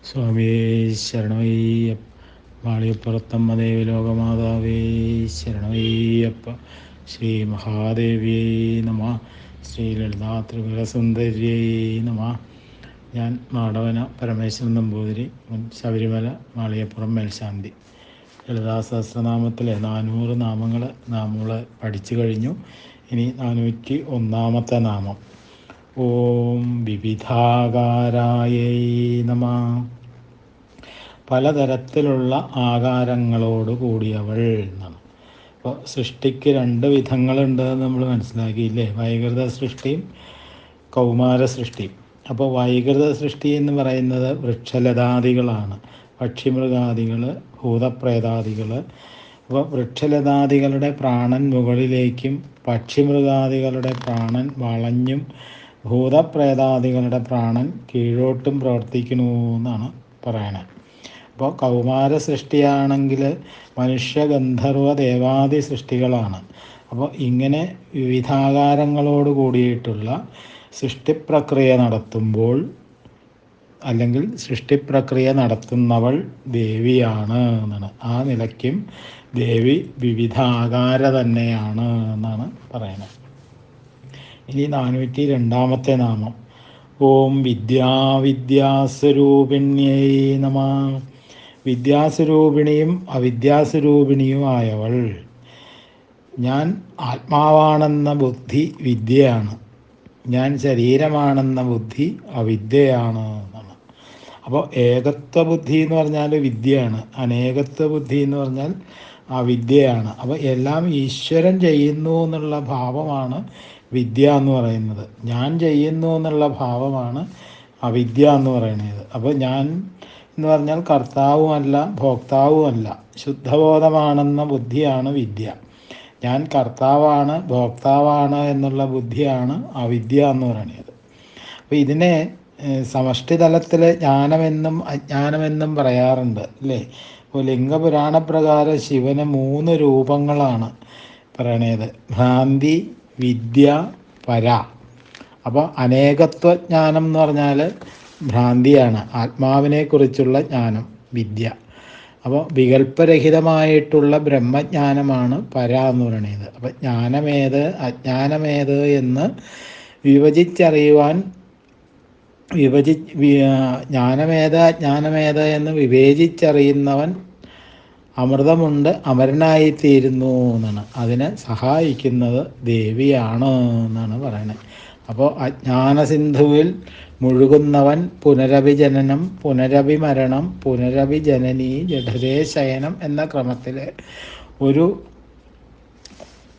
സ്വാമിയേ ശരണമയ്യപ്പ. മാളികപ്പുറത്തമ്മ ദേവി ലോകമാതാവേ ശരണമയ്യപ്പ. ശ്രീ മഹാദേവിയേ നമ. ശ്രീ ലളിതാ ത്രിപുരസുന്ദര്യേ നമ. ഞാൻ മാടവന പരമേശ്വരൻ നമ്പൂതിരി, ശബരിമല മാളികപ്പുറം മേൽശാന്തി. ലളിതാ സഹസ്രനാമത്തിലെ 400 നാമങ്ങൾ നമ്മൾ പഠിച്ചു കഴിഞ്ഞു. ഇനി 401 നാമം. ഓം വിവിധാകാരായൈ നമ. പലതരത്തിലുള്ള ആകാരങ്ങളോട് കൂടിയവൾ എന്നാണ്. അപ്പോൾ സൃഷ്ടിക്ക് 2 വിധങ്ങളുണ്ട് നമ്മൾ മനസ്സിലാക്കിയില്ലേ? വൈകൃത സൃഷ്ടിയും കൗമാര സൃഷ്ടിയും. അപ്പോൾ വൈകൃത സൃഷ്ടി എന്ന് പറയുന്നത് വൃക്ഷലതാദികളാണ്. പക്ഷിമൃഗാദികൾ, ഭൂതപ്രേതാദികൾ. അപ്പോൾ വൃക്ഷലതാദികളുടെ പ്രാണൻ മുകളിലേക്കും പക്ഷിമൃഗാദികളുടെ പ്രാണൻ വളഞ്ഞും ഭൂതപ്രേതാദികളുടെ പ്രാണൻ കീഴോട്ടും പ്രവർത്തിക്കണു എന്നാണ് പറയണത്. അപ്പോൾ കൗമാര സൃഷ്ടിയാണെങ്കിൽ മനുഷ്യ ഗന്ധർവ ദേവാദി സൃഷ്ടികളാണ്. അപ്പോൾ ഇങ്ങനെ വിവിധാകാരങ്ങളോട് കൂടിയിട്ടുള്ള സൃഷ്ടിപ്രക്രിയ നടത്തുമ്പോൾ അല്ലെങ്കിൽ സൃഷ്ടിപ്രക്രിയ നടത്തുന്നവൾ ദേവിയാണ് എന്നാണ്. ആ നിലയ്ക്കും ദേവി വിവിധാകാര തന്നെയാണ് എന്നാണ് പറയുന്നത്. ഇനി 402 നാമം. ഓം വിദ്യാസ്വരൂപിണ്യൈ നമ. വിദ്യാസ്വരൂപിണിയും അവിദ്യാസ്വരൂപിണിയുമായവൾ. ഞാൻ ആത്മാവാണെന്ന ബുദ്ധി വിദ്യയാണ്, ഞാൻ ശരീരമാണെന്ന ബുദ്ധി അവിദ്യയാണ് എന്നാണ്. അപ്പോൾ ഏകത്വ ബുദ്ധി എന്ന് പറഞ്ഞാൽ വിദ്യയാണ്, അനേകത്വ ബുദ്ധി എന്ന് പറഞ്ഞാൽ അവിദ്യയാണ്. അപ്പോൾ എല്ലാം ഈശ്വരൻ ചെയ്യുന്നു എന്നുള്ള ഭാവമാണ് വിദ്യ എന്ന് പറയുന്നത്. ഞാൻ ചെയ്യുന്നു എന്നുള്ള ഭാവമാണ് അവിദ്യ എന്ന് പറയുന്നത്. അപ്പോൾ ഞാൻ എന്ന് പറഞ്ഞാൽ കർത്താവുമല്ല ഭോക്താവുമല്ല, ശുദ്ധബോധമാണെന്ന ബുദ്ധിയാണ് വിദ്യ. ഞാൻ കർത്താവാണ് ഭോക്താവാണ് എന്നുള്ള ബുദ്ധിയാണ് അവിദ്യ എന്ന് പറയുന്നത്. അപ്പോൾ ഇതിനെ സമഷ്ടി തലത്തിൽ ജ്ഞാനമെന്നും അജ്ഞാനമെന്നും പറയാറുണ്ട് അല്ലേ? അപ്പോൾ ലിംഗപുരാണപ്രകാരം ശിവന് 3 രൂപങ്ങളാണ് പറയണത്: ഭ്രാന്തി, വിദ്യ, പര. അപ്പോൾ അനേകത്വജ്ഞാനം എന്ന് പറഞ്ഞാൽ ഭ്രാന്തിയാണ്, ആത്മാവിനെക്കുറിച്ചുള്ള ജ്ഞാനം വിദ്യ. അപ്പോൾ വികല്പരഹിതമായിട്ടുള്ള ബ്രഹ്മജ്ഞാനമാണ് പര എന്ന് പറയുന്നത്. അപ്പോൾ ജ്ഞാനമേത് അജ്ഞാനമേത് എന്ന് വിഭജിച്ചറിയുവാൻ ജ്ഞാനമേത് അജ്ഞാനമേത് എന്ന് വിവേചിച്ചറിയുന്നവൻ അമൃതമുണ്ട് അമരനായിത്തീരുന്നു എന്നാണ്. അതിനെ സഹായിക്കുന്നത് ദേവിയാണ് എന്നാണ് പറയുന്നത്. അപ്പോൾ അജ്ഞാനസിന്ധുവിൽ മുഴുകുന്നവൻ പുനരഭിജനനം, പുനരഭിമരണം, പുനരഭിജനനി, ജഠരേ ശയനം എന്ന ക്രമത്തിൽ ഒരു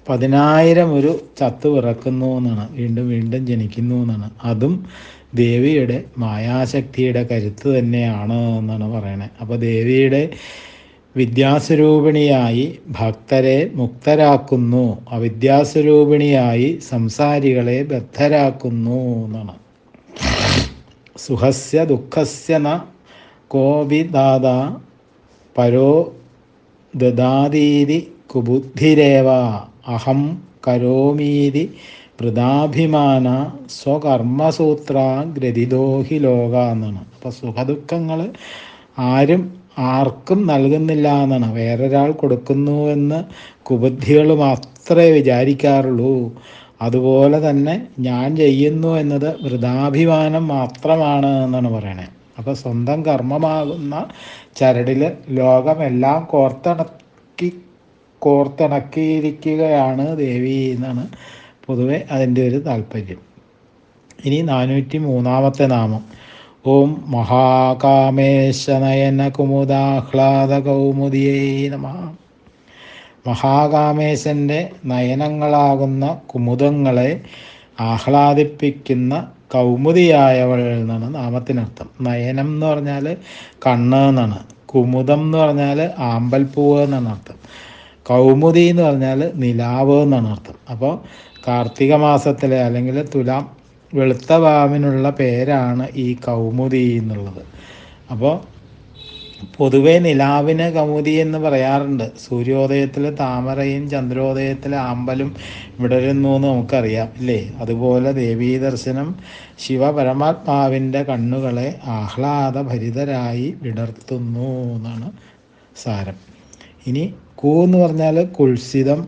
10,000 ചത്തു പിറക്കുന്നു എന്നാണ്, വീണ്ടും വീണ്ടും ജനിക്കുന്നു എന്നാണ്. അതും ദേവിയുടെ മായാശക്തിയുടെ കരുത്ത് തന്നെയാണ് എന്നാണ് പറയണത്. അപ്പോൾ ദേവിയുടെ വിദ്യാസ്വരൂപിണിയായി ഭക്തരെ മുക്തരാക്കുന്നു, അവിദ്യാസ്വരൂപിണിയായി സംസാരികളെ ബദ്ധരാക്കുന്നു എന്നാണ്. സുഖസ്യ ദുഃഖസ്യ ന കോപിദാത പരോ ദദാതീതി കുബുദ്ധിരേവ അഹം കരോമീതി വൃഥാഭിമാന സ്വകർമ്മസൂത്ര ഗ്രഥിതോഹി ലോക എന്നാണ്. അപ്പോൾ സുഖദുഃഖങ്ങൾ ആർക്കും നൽകുന്നില്ല എന്നാണ്. വേറൊരാൾ കൊടുക്കുന്നു എന്ന് കുബുദ്ധികൾ മാത്രമേ വിചാരിക്കാറുള്ളൂ. അതുപോലെ തന്നെ ഞാൻ ചെയ്യുന്നു എന്നത് വൃഥാഭിമാനം മാത്രമാണ് എന്നാണ് പറയണത്. അപ്പോൾ സ്വന്തം കർമ്മമാകുന്ന ചരടിൽ ലോകമെല്ലാം കോർത്തിണക്കിയിരിക്കുകയാണ് ദേവി എന്നാണ് പൊതുവെ അതിൻ്റെ ഒരു താല്പര്യം. ഇനി 403 നാമം. ഓം മഹാകാമേശനയന കുമുദാഹ്ലാദ കൗമുദിയൈ നമഃ. മഹാകാമേശൻ്റെ നയനങ്ങളാകുന്ന കുമുദങ്ങളെ ആഹ്ലാദിപ്പിക്കുന്ന കൗമുദിയായവൾ എന്നാണ് നാമത്തിനർത്ഥം. നയനം എന്ന് പറഞ്ഞാൽ കണ്ണ് എന്നാണ്. കുമുദം എന്ന് പറഞ്ഞാൽ ആമ്പൽപ്പൂവ് എന്നാണ് അർത്ഥം. കൗമുദി എന്ന് പറഞ്ഞാൽ നിലാവ് എന്നാണ് അർത്ഥം. അപ്പോൾ കാർത്തിക മാസത്തിലെ അല്ലെങ്കിൽ തുലാം വെളുത്ത വാവിനുള്ള പേരാണ് ഈ കൗമുദി എന്നുള്ളത്. അപ്പോൾ പൊതുവെ നിലാവിന് കൗമുദി എന്ന് പറയാറുണ്ട്. സൂര്യോദയത്തിൽ താമരയും ചന്ദ്രോദയത്തിൽ ആമ്പലും വിടരുന്നു എന്ന് നമുക്കറിയാം ഇല്ലേ? അതുപോലെ ദേവീ ദർശനം ശിവപരമാത്മാവിൻ്റെ കണ്ണുകളെ ആഹ്ലാദഭരിതരായി വിടർത്തുന്നു എന്നാണ് സാരം. ഇനി എന്ന് പറഞ്ഞാൽ കുൽസിതം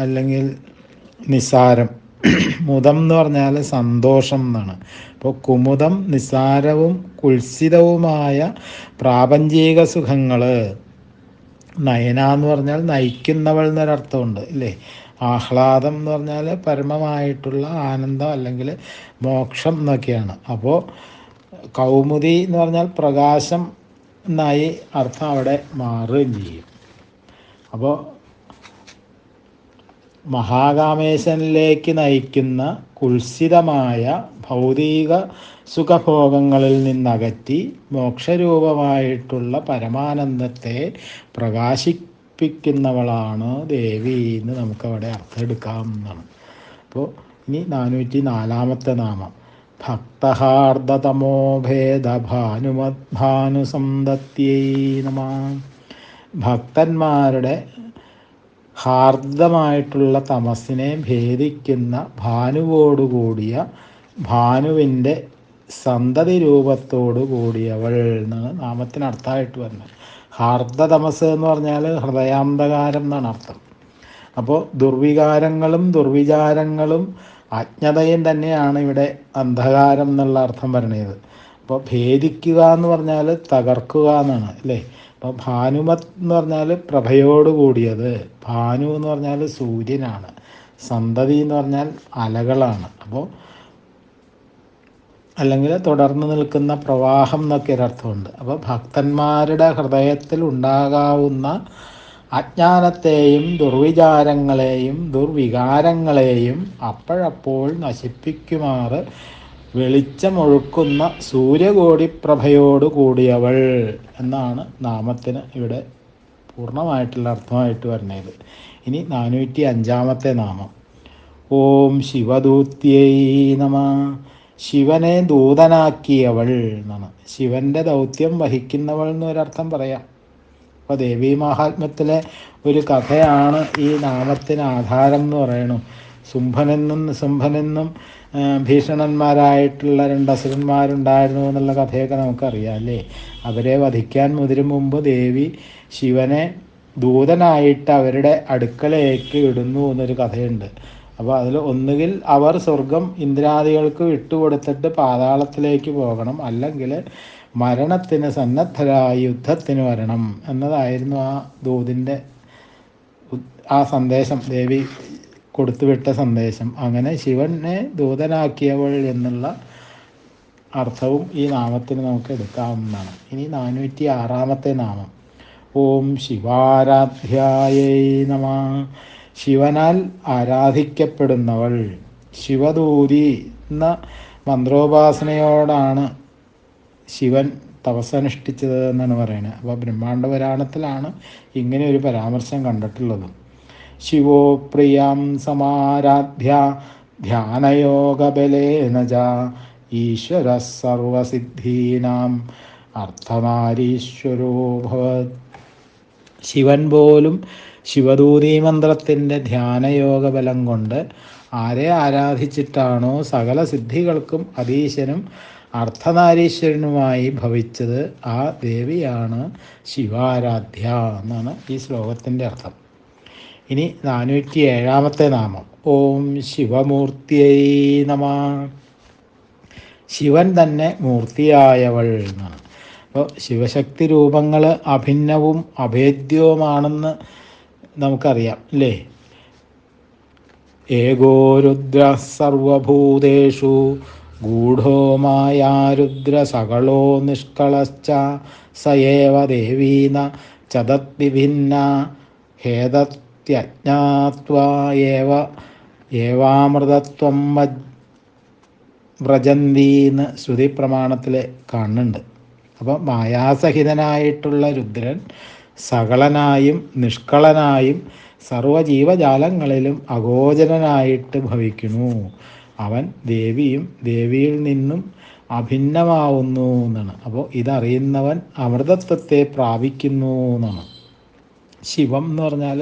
അല്ലെങ്കിൽ നിസാരം, മുദം എന്ന് പറഞ്ഞാൽ സന്തോഷം എന്നാണ്. അപ്പോൾ കുമുദം നിസാരവും കുൽസിതവുമായ പ്രാപഞ്ചിക സുഖങ്ങൾ. നയന എന്ന് പറഞ്ഞാൽ നയിക്കുന്നവൾ എന്നൊരർത്ഥമുണ്ട് ഇല്ലേ? ആഹ്ലാദം എന്ന് പറഞ്ഞാൽ പരമമായിട്ടുള്ള ആനന്ദം അല്ലെങ്കിൽ മോക്ഷം എന്നൊക്കെയാണ്. അപ്പോൾ കൗമുദി എന്ന് പറഞ്ഞാൽ പ്രകാശം എന്നായി അർത്ഥം അവിടെ മാറുകയും ചെയ്യും. അപ്പോൾ മഹാകാമേശനിലേക്ക് നയിക്കുന്ന കുൽസിതമായ ഭൗതിക സുഖഭോഗങ്ങളിൽ നിന്നകറ്റി മോക്ഷരൂപമായിട്ടുള്ള പരമാനന്ദത്തെ പ്രകാശിപ്പിക്കുന്നവളാണ് ദേവി എന്ന് നമുക്കവിടെ അർത്ഥം എടുക്കാവുന്നതാണ്. അപ്പോൾ ഇനി 404 നാമം ഭക്തഹാർദതമോ ഭേദ ഭാനുമദ്ഭാനുസന്തത്യൈ നമഃ. ഭക്തന്മാരുടെ ഹാർദമായിട്ടുള്ള തമസിനെ ഭേദിക്കുന്ന ഭാനുവോടുകൂടിയ ഭാനുവിൻ്റെ സന്തതി രൂപത്തോടു കൂടിയവൾ എന്നാണ് നാമത്തിന് അർത്ഥമായിട്ട് വരുന്നത്. ഹാർദ തമസ് എന്ന് പറഞ്ഞാൽ ഹൃദയാന്ധകാരം എന്നാണ് അർത്ഥം. അപ്പോൾ ദുർവികാരങ്ങളും ദുർവിചാരങ്ങളും അജ്ഞതയും തന്നെയാണ് ഇവിടെ അന്ധകാരം എന്നുള്ള അർത്ഥം പറയുന്നത്. അപ്പോൾ ഭേദിക്കുക എന്ന് പറഞ്ഞാൽ തകർക്കുക എന്നാണ് അല്ലേ? അപ്പോൾ ഭാനുമത് എന്ന് പറഞ്ഞാൽ പ്രഭയോട് കൂടിയത്, ഭാനു എന്ന് പറഞ്ഞാൽ സൂര്യനാണ്, സന്തതി എന്ന് പറഞ്ഞാൽ അലകളാണ്. അപ്പോൾ അല്ലെങ്കിൽ തുടർന്ന് നിൽക്കുന്ന പ്രവാഹം എന്നൊക്കെ ഒരർത്ഥമുണ്ട്. അപ്പോൾ ഭക്തന്മാരുടെ ഹൃദയത്തിൽ ഉണ്ടാകാവുന്ന അജ്ഞാനത്തെയും ദുർവിചാരങ്ങളെയും ദുർവികാരങ്ങളെയും അപ്പോഴപ്പോൾ നശിപ്പിക്കുമാറ് വെളിച്ചമൊഴുക്കുന്ന സൂര്യകോടി പ്രഭയോട് കൂടിയവൾ എന്നാണ് നാമത്തിന് ഇവിടെ പൂർണ്ണമായിട്ടുള്ള അർത്ഥമായിട്ട് വരുന്നത്. ഇനി 405 നാമം ഓം ശിവദൂത്യൈ നമഃ. ശിവനെ ദൂതനാക്കിയവൾ എന്നാണ്. ശിവൻ്റെ ദൗത്യം വഹിക്കുന്നവൾ എന്നൊരർത്ഥം പറയാം. അപ്പോൾ ദേവീ മഹാത്മ്യത്തിലെ ഒരു കഥയാണ് ഈ നാമത്തിന് ആധാരം എന്ന് പറയണു. ശുംഭനെന്നും ഭീഷണന്മാരായിട്ടുള്ള 2 അസുരന്മാരുണ്ടായിരുന്നു എന്നുള്ള കഥയൊക്കെ നമുക്കറിയാം അല്ലേ? അവരെ വധിക്കാൻ മുതിരും മുമ്പ് ദേവി ശിവനെ ദൂതനായിട്ട് അവരുടെ അടുക്കളയിലേക്ക് ഇടുന്നു എന്നൊരു കഥയുണ്ട്. അപ്പോൾ അതിൽ ഒന്നുകിൽ അവർ സ്വർഗം ഇന്ദ്രാദികൾക്ക് വിട്ടുകൊടുത്തിട്ട് പാതാളത്തിലേക്ക് പോകണം, അല്ലെങ്കിൽ മരണത്തിന് സന്നദ്ധരായി യുദ്ധത്തിന് വരണം എന്നതായിരുന്നു ആ ദൂതിൻ്റെ ആ സന്ദേശം, ദേവി കൊടുത്തുവിട്ട സന്ദേശം. അങ്ങനെ ശിവനെ ദൂതനാക്കിയവൾ എന്നുള്ള അർത്ഥവും ഈ നാമത്തിന് നമുക്ക് എടുക്കാവുന്നതാണ്. ഇനി 406 നാമം ഓം ശിവാരാധ്യായൈ നമഃ. ശിവനാൽ ആരാധിക്കപ്പെടുന്നവൾ. ശിവദൂതി എന്ന മന്ത്രോപാസനയോടാണ് ശിവൻ തപസ്സനുഷ്ഠിച്ചത് എന്നാണ് പറയുന്നത്. അപ്പോൾ ബ്രഹ്മാണ്ഡ പുരാണത്തിലാണ് ഇങ്ങനെ ഒരു പരാമർശം കണ്ടിട്ടുള്ളത്. ശിവോ പ്രിയം സമാരാധ്യ ധ്യാനയോഗബലേന ച ഈശ്വര സർവസിദ്ധീനാം അർത്ഥനാരീശ്വരോ ഭവത്. ശിവൻ പോലും ശിവദൂതി മന്ത്രത്തിൻ്റെ ധ്യാനയോഗ ബലം കൊണ്ട് ആരെ ആരാധിച്ചിട്ടാണോ സകല സിദ്ധികൾക്കും അധീശനും അർത്ഥനാരീശ്വരനുമായി ഭവിച്ചത് ആ ദേവിയാണ് ശിവാരാധ്യ എന്നാണ് ഈ ശ്ലോകത്തിൻ്റെ അർത്ഥം. ഇനി 407 നാമം ഓം ശിവമൂർത്തിയൈ നമഃ. ശിവൻ തന്നെ മൂർത്തിയായവൾ എന്നാണ്. അപ്പോൾ ശിവശക്തി രൂപങ്ങൾ അഭിന്നവും അഭേദ്യവുമാണെന്ന് നമുക്കറിയാം അല്ലേ? ഏകോ രുദ്ര സർവഭൂതേഷു ഗൂഢോ മായാരുദ്ര സകളോ നിഷ്കളശ്ച സയേവ ദേവീന ചതദ്വിഭിന്ന ഹേതത്യജ്ഞാത്വാ ഏവാമൃതത്വം വ്രജന്തീന്ന് ശ്രുതി പ്രമാണത്തിൽ കാണുന്നുണ്ട്. അപ്പം മായാസഹിതനായിട്ടുള്ള രുദ്രൻ സകളനായും നിഷ്കളനായും സർവജീവജാലങ്ങളിലും അഗോചരനായിട്ട് ഭവിക്കുന്നു. അവൻ ദേവിയും ദേവിയിൽ നിന്നും അഭിന്നമാവുന്നു എന്നാണ്. അപ്പോൾ ഇതറിയുന്നവൻ അമൃതത്വത്തെ പ്രാപിക്കുന്നു എന്നാണ്. ശിവം എന്ന് പറഞ്ഞാൽ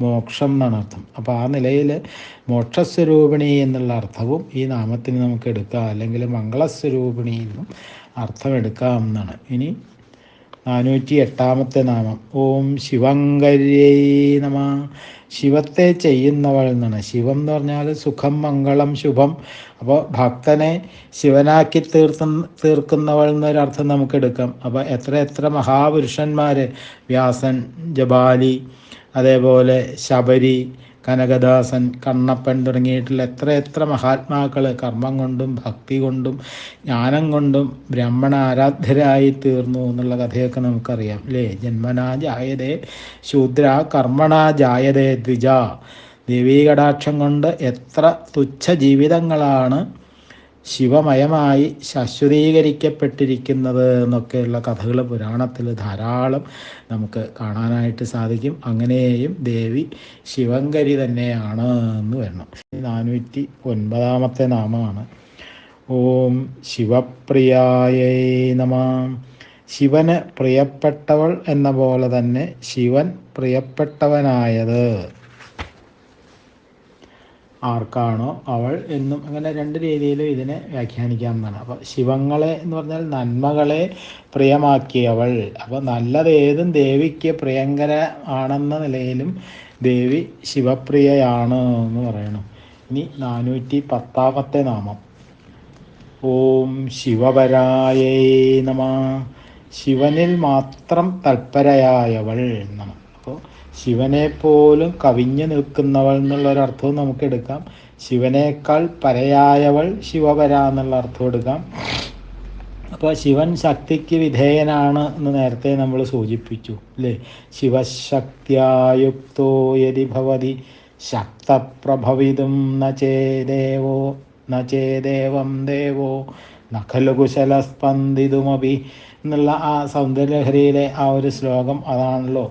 മോക്ഷം എന്നാണ് അർത്ഥം. അപ്പോൾ ആ നിലയിൽ മോക്ഷസ്വരൂപിണി എന്നുള്ള അർത്ഥവും ഈ നാമത്തിന് നമുക്ക് എടുക്കാം, അല്ലെങ്കിൽ മംഗളസ്വരൂപിണി എന്നും അർത്ഥമെടുക്കാം എന്നാണ്. ഇനി 408 നാമം. ഓം ശിവങ്കരിയേ നമ. ശിവത്തെ ചെയ്യുന്നവൾ എന്നാണ്. ശിവം എന്ന് പറഞ്ഞാൽ സുഖം, മംഗളം, ശുഭം. അപ്പോൾ ഭക്തനെ ശിവനാക്കി തീർക്കുന്നവൾ എന്നൊരർത്ഥം നമുക്ക് എടുക്കാം. അപ്പോൾ എത്ര മഹാപുരുഷന്മാർ, വ്യാസൻ, ജപാലി, അതേപോലെ ശബരി, കനകദാസൻ, കണ്ണപ്പൻ തുടങ്ങിയിട്ടുള്ള എത്ര മഹാത്മാക്കൾ കർമ്മം കൊണ്ടും ഭക്തി കൊണ്ടും ജ്ഞാനം കൊണ്ടും ബ്രഹ്മണ ആരാധ്യരായി തീർന്നു എന്നുള്ള കഥയൊക്കെ നമുക്കറിയാം അല്ലേ. ജന്മനാ ജായതേ ശൂദ്ര കർമ്മണ ജായതേ ദ്വിജ. ദേവീകടാക്ഷം കൊണ്ട് എത്ര തുച്ഛ ജീവിതങ്ങളാണ് ശിവമയമായി ശാശ്വതീകരിക്കപ്പെട്ടിരിക്കുന്നത് എന്നൊക്കെയുള്ള കഥകൾ പുരാണത്തിൽ ധാരാളം നമുക്ക് കാണാനായിട്ട് സാധിക്കും. അങ്ങനെയും ദേവി ശിവങ്കരി തന്നെയാണ് എന്ന് വരണം. 409 നാമമാണ്. ഓം ശിവപ്രിയായേ നമ. ശിവന് പ്രിയപ്പെട്ടവൾ എന്ന പോലെ തന്നെ ശിവൻ പ്രിയപ്പെട്ടവനായത് ആർക്കാണോ അവൾ എന്നും, അങ്ങനെ രണ്ട് രീതിയിലും ഇതിനെ വ്യാഖ്യാനിക്കാവുന്നതാണ്. അപ്പോൾ ശിവങ്ങളെ എന്ന് പറഞ്ഞാൽ നന്മകളെ പ്രിയമാക്കിയവൾ. അപ്പോൾ നല്ലതേതും ദേവിക്ക് പ്രിയങ്കര ആണെന്ന നിലയിലും ദേവി ശിവപ്രിയയാണ് എന്ന് പറയണം. ഇനി 410 നാമം. ഓം ശിവപരായേ നമ. ശിവനിൽ മാത്രം തൽപരയായവൾ എന്നാണ്. അപ്പോൾ ശിവനെ പോലും കവിഞ്ഞു നിൽക്കുന്നവൾ എന്നുള്ളൊരർത്ഥവും നമുക്ക് എടുക്കാം. ശിവനേക്കാൾ പരയായവൾ ശിവപര എന്നുള്ള അർത്ഥം എടുക്കാം. അപ്പോൾ ശിവൻ ശക്തിക്ക് വിധേയനാണ് എന്ന് നേരത്തെ നമ്മൾ സൂചിപ്പിച്ചു അല്ലേ. ശിവശക്തിയായുക്തോ യതി ഭവതി ശക്തപ്രഭവിതും നചേദേവം ദേവോ നഖലു കുശലസ്പന്ദിതുമപി എന്നുള്ള ആ സൗന്ദര്യലഹരിയിലെ ആ ഒരു ശ്ലോകം അതാണല്ലോ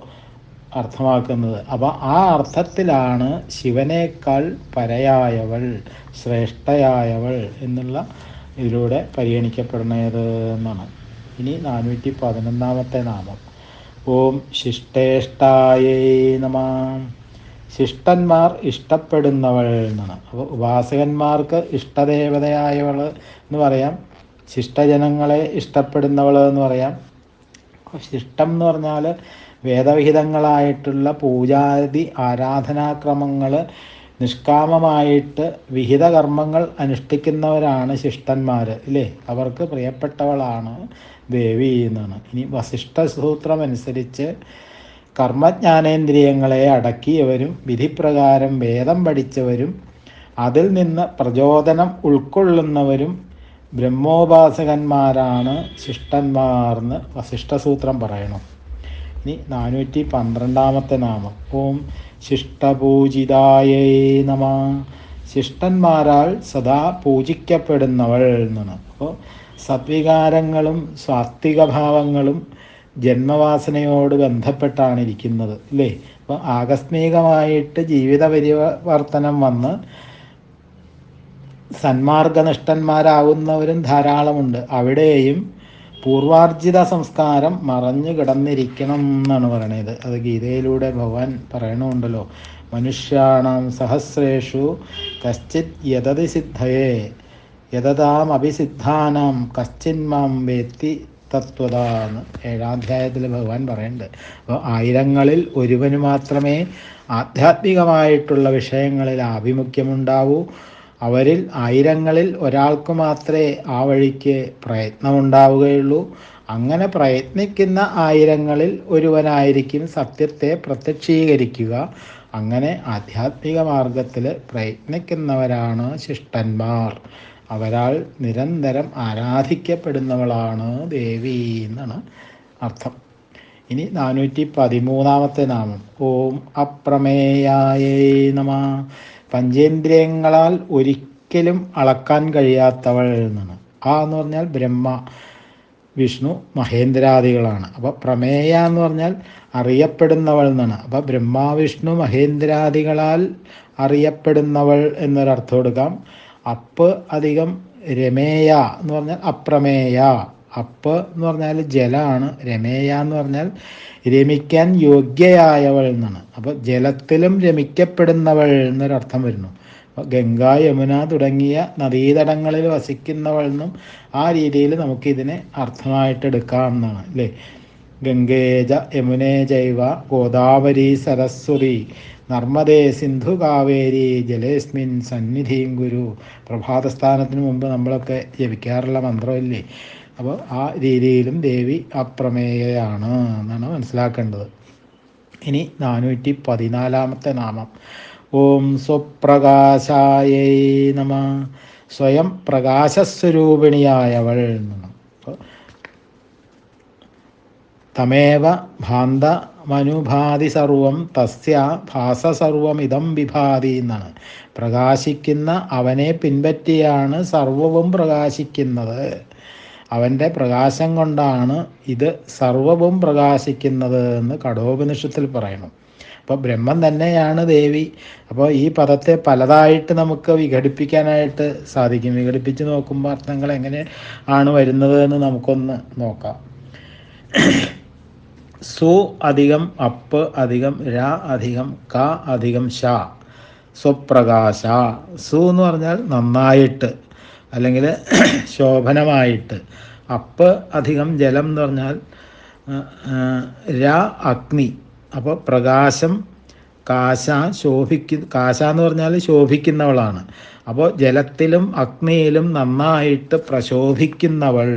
അർത്ഥമാക്കുന്നത്. അപ്പോൾ ആ അർത്ഥത്തിലാണ് ശിവനേക്കാൾ പരയായവൾ, ശ്രേഷ്ഠയായവൾ എന്നുള്ള ഇതിലൂടെ പരിഗണിക്കപ്പെടുന്നത് എന്നാണ്. ഇനി 411 നാമം. ഓം ശിഷ്ടേഷ്ടായേ നമ. ശിഷ്ടന്മാർ ഇഷ്ടപ്പെടുന്നവൾ എന്നാണ്. അപ്പോൾ ഉപാസകന്മാർക്ക് ഇഷ്ടദേവതയായവൾ എന്ന് പറയാം, ശിഷ്ടജനങ്ങളെ ഇഷ്ടപ്പെടുന്നവൾ എന്ന് പറയാം. ശിഷ്ടം എന്ന് പറഞ്ഞാൽ വേദവിഹിതങ്ങളായിട്ടുള്ള പൂജാതി ആരാധനാക്രമങ്ങൾ നിഷ്കാമമായിട്ട് വിഹിത കർമ്മങ്ങൾ അനുഷ്ഠിക്കുന്നവരാണ് ശിഷ്ടന്മാർ ഇല്ലേ. അവർക്ക് പ്രിയപ്പെട്ടവളാണ് ദേവി എന്നാണ്. ഇനി വസിഷ്ഠസൂത്രം അനുസരിച്ച് കർമ്മജ്ഞാനേന്ദ്രിയങ്ങളെ അടക്കിയവരും വിധിപ്രകാരം വേദം പഠിച്ചവരും അതിൽ നിന്ന് പ്രചോദനം ഉൾക്കൊള്ളുന്നവരും ബ്രഹ്മോപാസകന്മാരാണ് ശിഷ്ടന്മാർന്ന് വസിഷ്ഠസൂത്രം പറയണം. ഇനി 412 നാമം. ഓം ശിഷ്ടപൂജിതായേ നമ. ശിഷ്ടന്മാരാൽ സദാ പൂജിക്കപ്പെടുന്നവൾ എന്നാണ്. അപ്പോൾ സദ്വികാരങ്ങളും സാത്വിക ഭാവങ്ങളും ജന്മവാസനയോട് ബന്ധപ്പെട്ടാണ് ഇരിക്കുന്നത് അല്ലേ. അപ്പോൾ ആകസ്മികമായിട്ട് ജീവിത പരിവർത്തനം വന്ന് സന്മാർഗനിഷ്ഠന്മാരാകുന്നവരും ധാരാളമുണ്ട്. അവിടെയും പൂർവാർജിത സംസ്കാരം മറഞ്ഞു കിടന്നിരിക്കണം എന്നാണ് പറയണത്. അത് ഗീതയിലൂടെ ഭഗവാൻ പറയണമുണ്ടല്ലോ. മനുഷ്യാണാം സഹസ്രേഷു കശ്ചിത് യതതി സിദ്ധയേ യതതാം അഭിസിദ്ധാനാം കശ്ചിന്മാം വേത്തി തത്വതാന്ന് 7ാം അധ്യായത്തിൽ ഭഗവാൻ പറയുന്നുണ്ട്. അപ്പോൾ 1000ങ്ങളിൽ ഒരുവന് മാത്രമേ ആധ്യാത്മികമായിട്ടുള്ള വിഷയങ്ങളിൽ ആഭിമുഖ്യമുണ്ടാവൂ. അവരിൽ 1000ങ്ങളിൽ ഒരാൾക്ക് മാത്രമേ ആ വഴിക്ക് പ്രയത്നമുണ്ടാവുകയുള്ളൂ. അങ്ങനെ പ്രയത്നിക്കുന്ന 1000ങ്ങളിൽ ഒരുവനായിരിക്കും സത്യത്തെ പ്രത്യക്ഷീകരിക്കുക. അങ്ങനെ ആധ്യാത്മിക മാർഗത്തിൽ പ്രയത്നിക്കുന്നവരാണ് ശിഷ്ടന്മാർ. അവരാൽ നിരന്തരം ആരാധിക്കപ്പെടുന്നവളാണ് ദേവി എന്നാണ് അർത്ഥം. ഇനി 413 നാമം. ഓം അപ്രമേയായേ നമ. പഞ്ചേന്ദ്രിയങ്ങളാൽ ഒരിക്കലും അളക്കാൻ കഴിയാത്തവൾ എന്നാണ്. ആ എന്ന് പറഞ്ഞാൽ ബ്രഹ്മ, വിഷ്ണു, മഹേന്ദ്രാദികളാണ്. അപ്പോൾ പ്രമേയ എന്ന് പറഞ്ഞാൽ അറിയപ്പെടുന്നവൾ എന്നാണ്. അപ്പോൾ ബ്രഹ്മ, വിഷ്ണു, മഹേന്ദ്രാദികളാൽ അറിയപ്പെടുന്നവൾ എന്നൊരർത്ഥം എടുക്കാം. അപ്പ് അധികം രമേയ എന്ന് പറഞ്ഞാൽ അപ്രമേയ. അപ്പ് എന്ന് പറഞ്ഞാൽ ജലമാണ്. രമേയ എന്ന് പറഞ്ഞാൽ രമിക്കാൻ യോഗ്യയായവൾ എന്നാണ്. അപ്പോൾ ജലത്തിലും രമിക്കപ്പെടുന്നവൾ എന്നൊരർത്ഥം വരുന്നു. അപ്പോൾ ഗംഗ, യമുന തുടങ്ങിയ നദീതടങ്ങളിൽ വസിക്കുന്നവൾ എന്നും ആ രീതിയിൽ നമുക്കിതിനെ അർത്ഥമായിട്ട് എടുക്കാവുന്നതാണ് അല്ലേ. ഗംഗേജ യമുനേ ജൈവ ഗോദാവരി സരസ്വതി നർമ്മദേ സിന്ധു കാവേരി ജലേസ്മിൻ സന്നിധിം ഗുരു. പ്രഭാതസ്ഥാനത്തിന് മുമ്പ് നമ്മളൊക്കെ ജപിക്കാറുള്ള മന്ത്രമില്ലേ. അപ്പോൾ ആ രീതിയിലും ദേവി അപ്രമേയയാണ് എന്നാണ് മനസ്സിലാക്കേണ്ടത്. ഇനി 414 നാമം. ഓം സ്വപ്രകാശായൈ നമ. സ്വയം പ്രകാശസ്വരൂപിണിയായവൾ എന്നാണ്. തമേവ ഭാന്തമനുഭാതി സർവം തസ്യ ഭാസ സർവമിതം വിഭാതി എന്നാണ്. പ്രകാശിക്കുന്ന അവനെ പിൻപറ്റിയാണ് സർവവും പ്രകാശിക്കുന്നത്. അവൻ്റെ പ്രകാശം കൊണ്ടാണ് ഇത് സർവവും പ്രകാശിക്കുന്നത് എന്ന് കഠോപനിഷത്തിൽ പറയുന്നു. അപ്പോൾ ബ്രഹ്മം തന്നെയാണ് ദേവി. അപ്പോൾ ഈ പദത്തെ പലതായിട്ട് നമുക്ക് വിഘടിപ്പിക്കാനായിട്ട് സാധിക്കും. വിഘടിപ്പിച്ച് നോക്കുമ്പോൾ അർത്ഥങ്ങൾ എങ്ങനെ ആണ് വരുന്നത് എന്ന് നമുക്കൊന്ന് നോക്കാം. സു അധികം അപ്പ് അധികം ര അധികം ക അധികം ശ. സ്വപ്രകാശ. സു എന്ന് പറഞ്ഞാൽ നന്നായിട്ട് അല്ലെങ്കിൽ ശോഭനമായിട്ട്. അപ്പ് അധികം ജലം എന്ന് പറഞ്ഞാൽ ര അഗ്നി. അപ്പോൾ പ്രകാശം. കാശ കാശ എന്ന് പറഞ്ഞാൽ ശോഭിക്കുന്നവളാണ്. അപ്പോൾ ജലത്തിലും അഗ്നിയിലും നന്നായിട്ട് പ്രശോഭിക്കുന്നവൾ.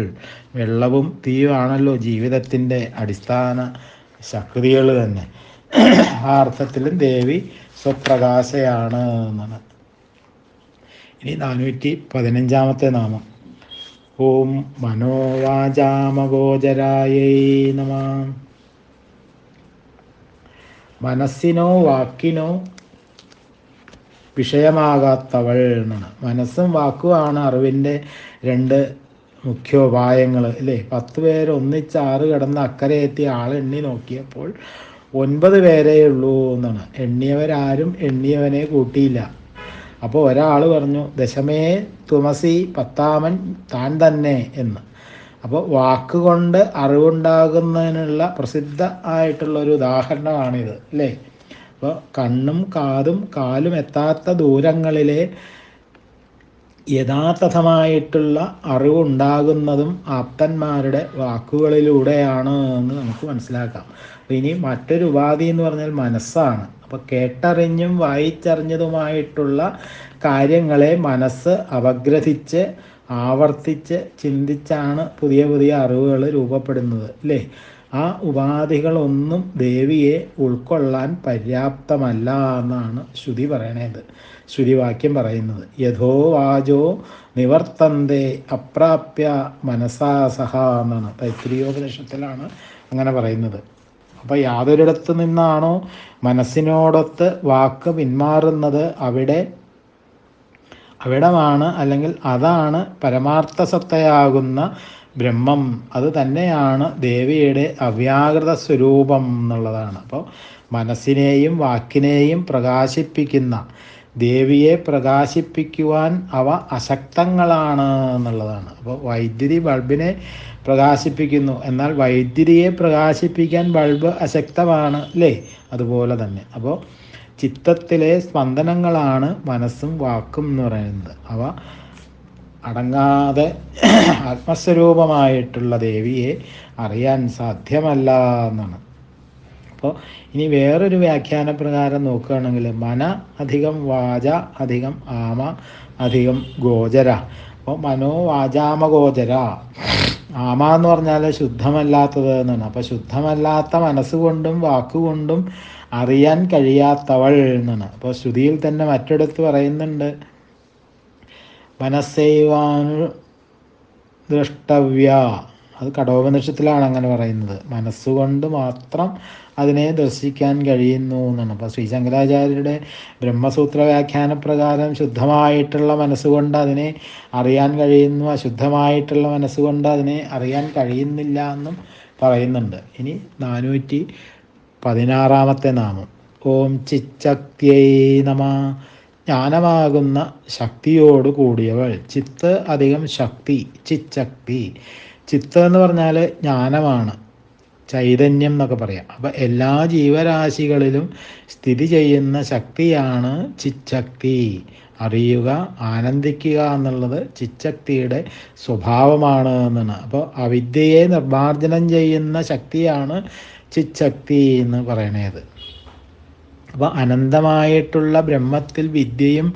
വെള്ളവും തീയുമാണല്ലോ ജീവിതത്തിൻ്റെ അടിസ്ഥാന ശക്തികൾ തന്നെ. ആ അർത്ഥത്തിലും ദേവി സ്വപ്രകാശയാണ് എന്നാണ്. ഇനി 415 നാമം. ഓം മനോവാചാമഗോചരായൈ നമഃ. മനസ്സിനോ വാക്കിനോ വിഷയമാകാത്തവൾ എന്നാണ്. മനസ്സും വാക്കുമാണ് അറിവിൻ്റെ രണ്ട് മുഖ്യോപായങ്ങൾ അല്ലേ. 10 പേര് ഒന്നിച്ച് 6 കിടന്ന് അക്കരെ എത്തി ആളെണ്ണി നോക്കിയപ്പോൾ 9 പേരേ ഉള്ളൂ എന്നാണ്. എണ്ണിയവരാരും എണ്ണിയവനെ കൂട്ടിയില്ല. അപ്പോൾ ഒരാൾ പറഞ്ഞു ദശമേ തുമസി, 10ാമൻ താൻ തന്നെ എന്ന്. അപ്പോൾ വാക്കുകൊണ്ട് അറിവുണ്ടാകുന്നതിനുള്ള പ്രസിദ്ധ ആയിട്ടുള്ളൊരു ഉദാഹരണമാണിത് അല്ലേ. അപ്പോൾ കണ്ണും കാതും കാലും എത്താത്ത ദൂരങ്ങളിലെ യഥാർത്ഥമായിട്ടുള്ള അറിവുണ്ടാകുന്നതും ആപ്തന്മാരുടെ വാക്കുകളിലൂടെയാണ് എന്ന് നമുക്ക് മനസ്സിലാക്കാം. അപ്പോൾ ഇനി മറ്റൊരു ഉപാധി എന്ന് പറഞ്ഞാൽ മനസ്സാണ്. അപ്പോൾ കേട്ടറിഞ്ഞും വായിച്ചറിഞ്ഞതുമായിട്ടുള്ള കാര്യങ്ങളെ മനസ്സ് അപഗ്രഥിച്ച് ആവർത്തിച്ച് ചിന്തിച്ചാണ് പുതിയ പുതിയ അറിവുകൾ രൂപപ്പെടുന്നത് അല്ലേ. ആ ഉപാധികളൊന്നും ദേവിയെ ഉൾക്കൊള്ളാൻ പര്യാപ്തമല്ല എന്നാണ് ശ്രുതി പറയണത്. ശ്രുതിവാക്യം പറയുന്നത് യഥോ വാചോ നിവർത്തന്തേ അപ്രാപ്യ മനസാ സഹ എന്നാണ്. തൈത്തിരീയോപനിഷത്തിലാണ് അങ്ങനെ പറയുന്നത്. അപ്പോൾ യാതൊരിടത്തു നിന്നാണോ മനസ്സിനോടൊത്ത് വാക്ക് പിന്മാറുന്നത് അവിടമാണ് അല്ലെങ്കിൽ അതാണ് പരമാർത്ഥ സത്തയാകുന്ന ബ്രഹ്മം. അത് തന്നെയാണ് ദേവിയുടെ അവ്യാകൃത സ്വരൂപം എന്നുള്ളതാണ്. അപ്പോൾ മനസ്സിനെയും വാക്കിനെയും പ്രകാശിപ്പിക്കുന്ന ദേവിയെ പ്രകാശിപ്പിക്കുവാൻ അവ അശക്തങ്ങളാണ് എന്നുള്ളതാണ്. അപ്പോൾ വൈദ്യുതി ബൾബിനെ പ്രകാശിപ്പിക്കുന്നു, എന്നാൽ വൈദ്യുതിയെ പ്രകാശിപ്പിക്കാൻ ബൾബ് അശക്തമാണ് അല്ലേ. അതുപോലെ തന്നെ അപ്പോൾ ചിത്തത്തിലെ സ്പന്ദനങ്ങളാണ് മനസ്സും വാക്കും എന്ന് പറയുന്നത്. അവ അടങ്ങാതെ ആത്മസ്വരൂപമായിട്ടുള്ള ദേവിയെ അറിയാൻ സാധ്യമല്ല എന്നാണ്. അപ്പോൾ ഇനി വേറൊരു വ്യാഖ്യാന പ്രകാരം നോക്കുകയാണെങ്കിൽ മന അധികം വാച അധികം ആമ അധികം ഗോചര. അപ്പോൾ മനോ വാചാമഗോചര. ആമ എന്ന് പറഞ്ഞാൽ ശുദ്ധമല്ലാത്തത് എന്നാണ്. അപ്പോൾ ശുദ്ധമല്ലാത്ത മനസ്സുകൊണ്ടും വാക്കുകൊണ്ടും അറിയാൻ കഴിയാത്തവൾ എന്നാണ്. അപ്പോൾ ശ്രുതിയിൽ തന്നെ മറ്റിടത്ത് പറയുന്നുണ്ട് മനസ്സൈവാനു ദ്രഷ്ടവ്യ. അത് കഠോപനിഷത്തിലാണ് അങ്ങനെ പറയുന്നത്. മനസ്സുകൊണ്ട് മാത്രം അതിനെ ദർശിക്കാൻ കഴിയുന്നു എന്നാണ്. അപ്പോൾ ശ്രീ ശങ്കരാചാര്യരുടെ ബ്രഹ്മസൂത്ര വ്യാഖ്യാന പ്രകാരം ശുദ്ധമായിട്ടുള്ള മനസ്സുകൊണ്ട് അതിനെ അറിയാൻ കഴിയുന്നു, അശുദ്ധമായിട്ടുള്ള മനസ്സുകൊണ്ട് അതിനെ അറിയാൻ കഴിയുന്നില്ല എന്നും പറയുന്നുണ്ട്. ഇനി 416 നാമം. ഓം ചിച്ചക്തിയൈ നമഃ. ജ്ഞാനമാകുന്ന ശക്തിയോട് കൂടിയവൾ. ചിത്ത് അധികം ശക്തി, ചിച്ചക്തി. ചിത്ത് എന്ന് പറഞ്ഞാൽ ജ്ഞാനമാണ്, ചൈതന്യം എന്നൊക്കെ പറയാം. അപ്പം എല്ലാ ജീവരാശികളിലും സ്ഥിതി ചെയ്യുന്ന ശക്തിയാണ് ചിച്ചക്തി. അറിയുക, ആനന്ദിക്കുക എന്നുള്ളത് ചിച്ചക്തിയുടെ സ്വഭാവമാണ് എന്നാണ്. അപ്പോൾ അവിദ്യയെ നിർമ്മാർജ്ജനം ചെയ്യുന്ന ശക്തിയാണ് ചിച്ചക്തി എന്ന് പറയണത്. അപ്പോൾ അനന്തമായിട്ടുള്ള ബ്രഹ്മത്തിൽ വിദ്യയും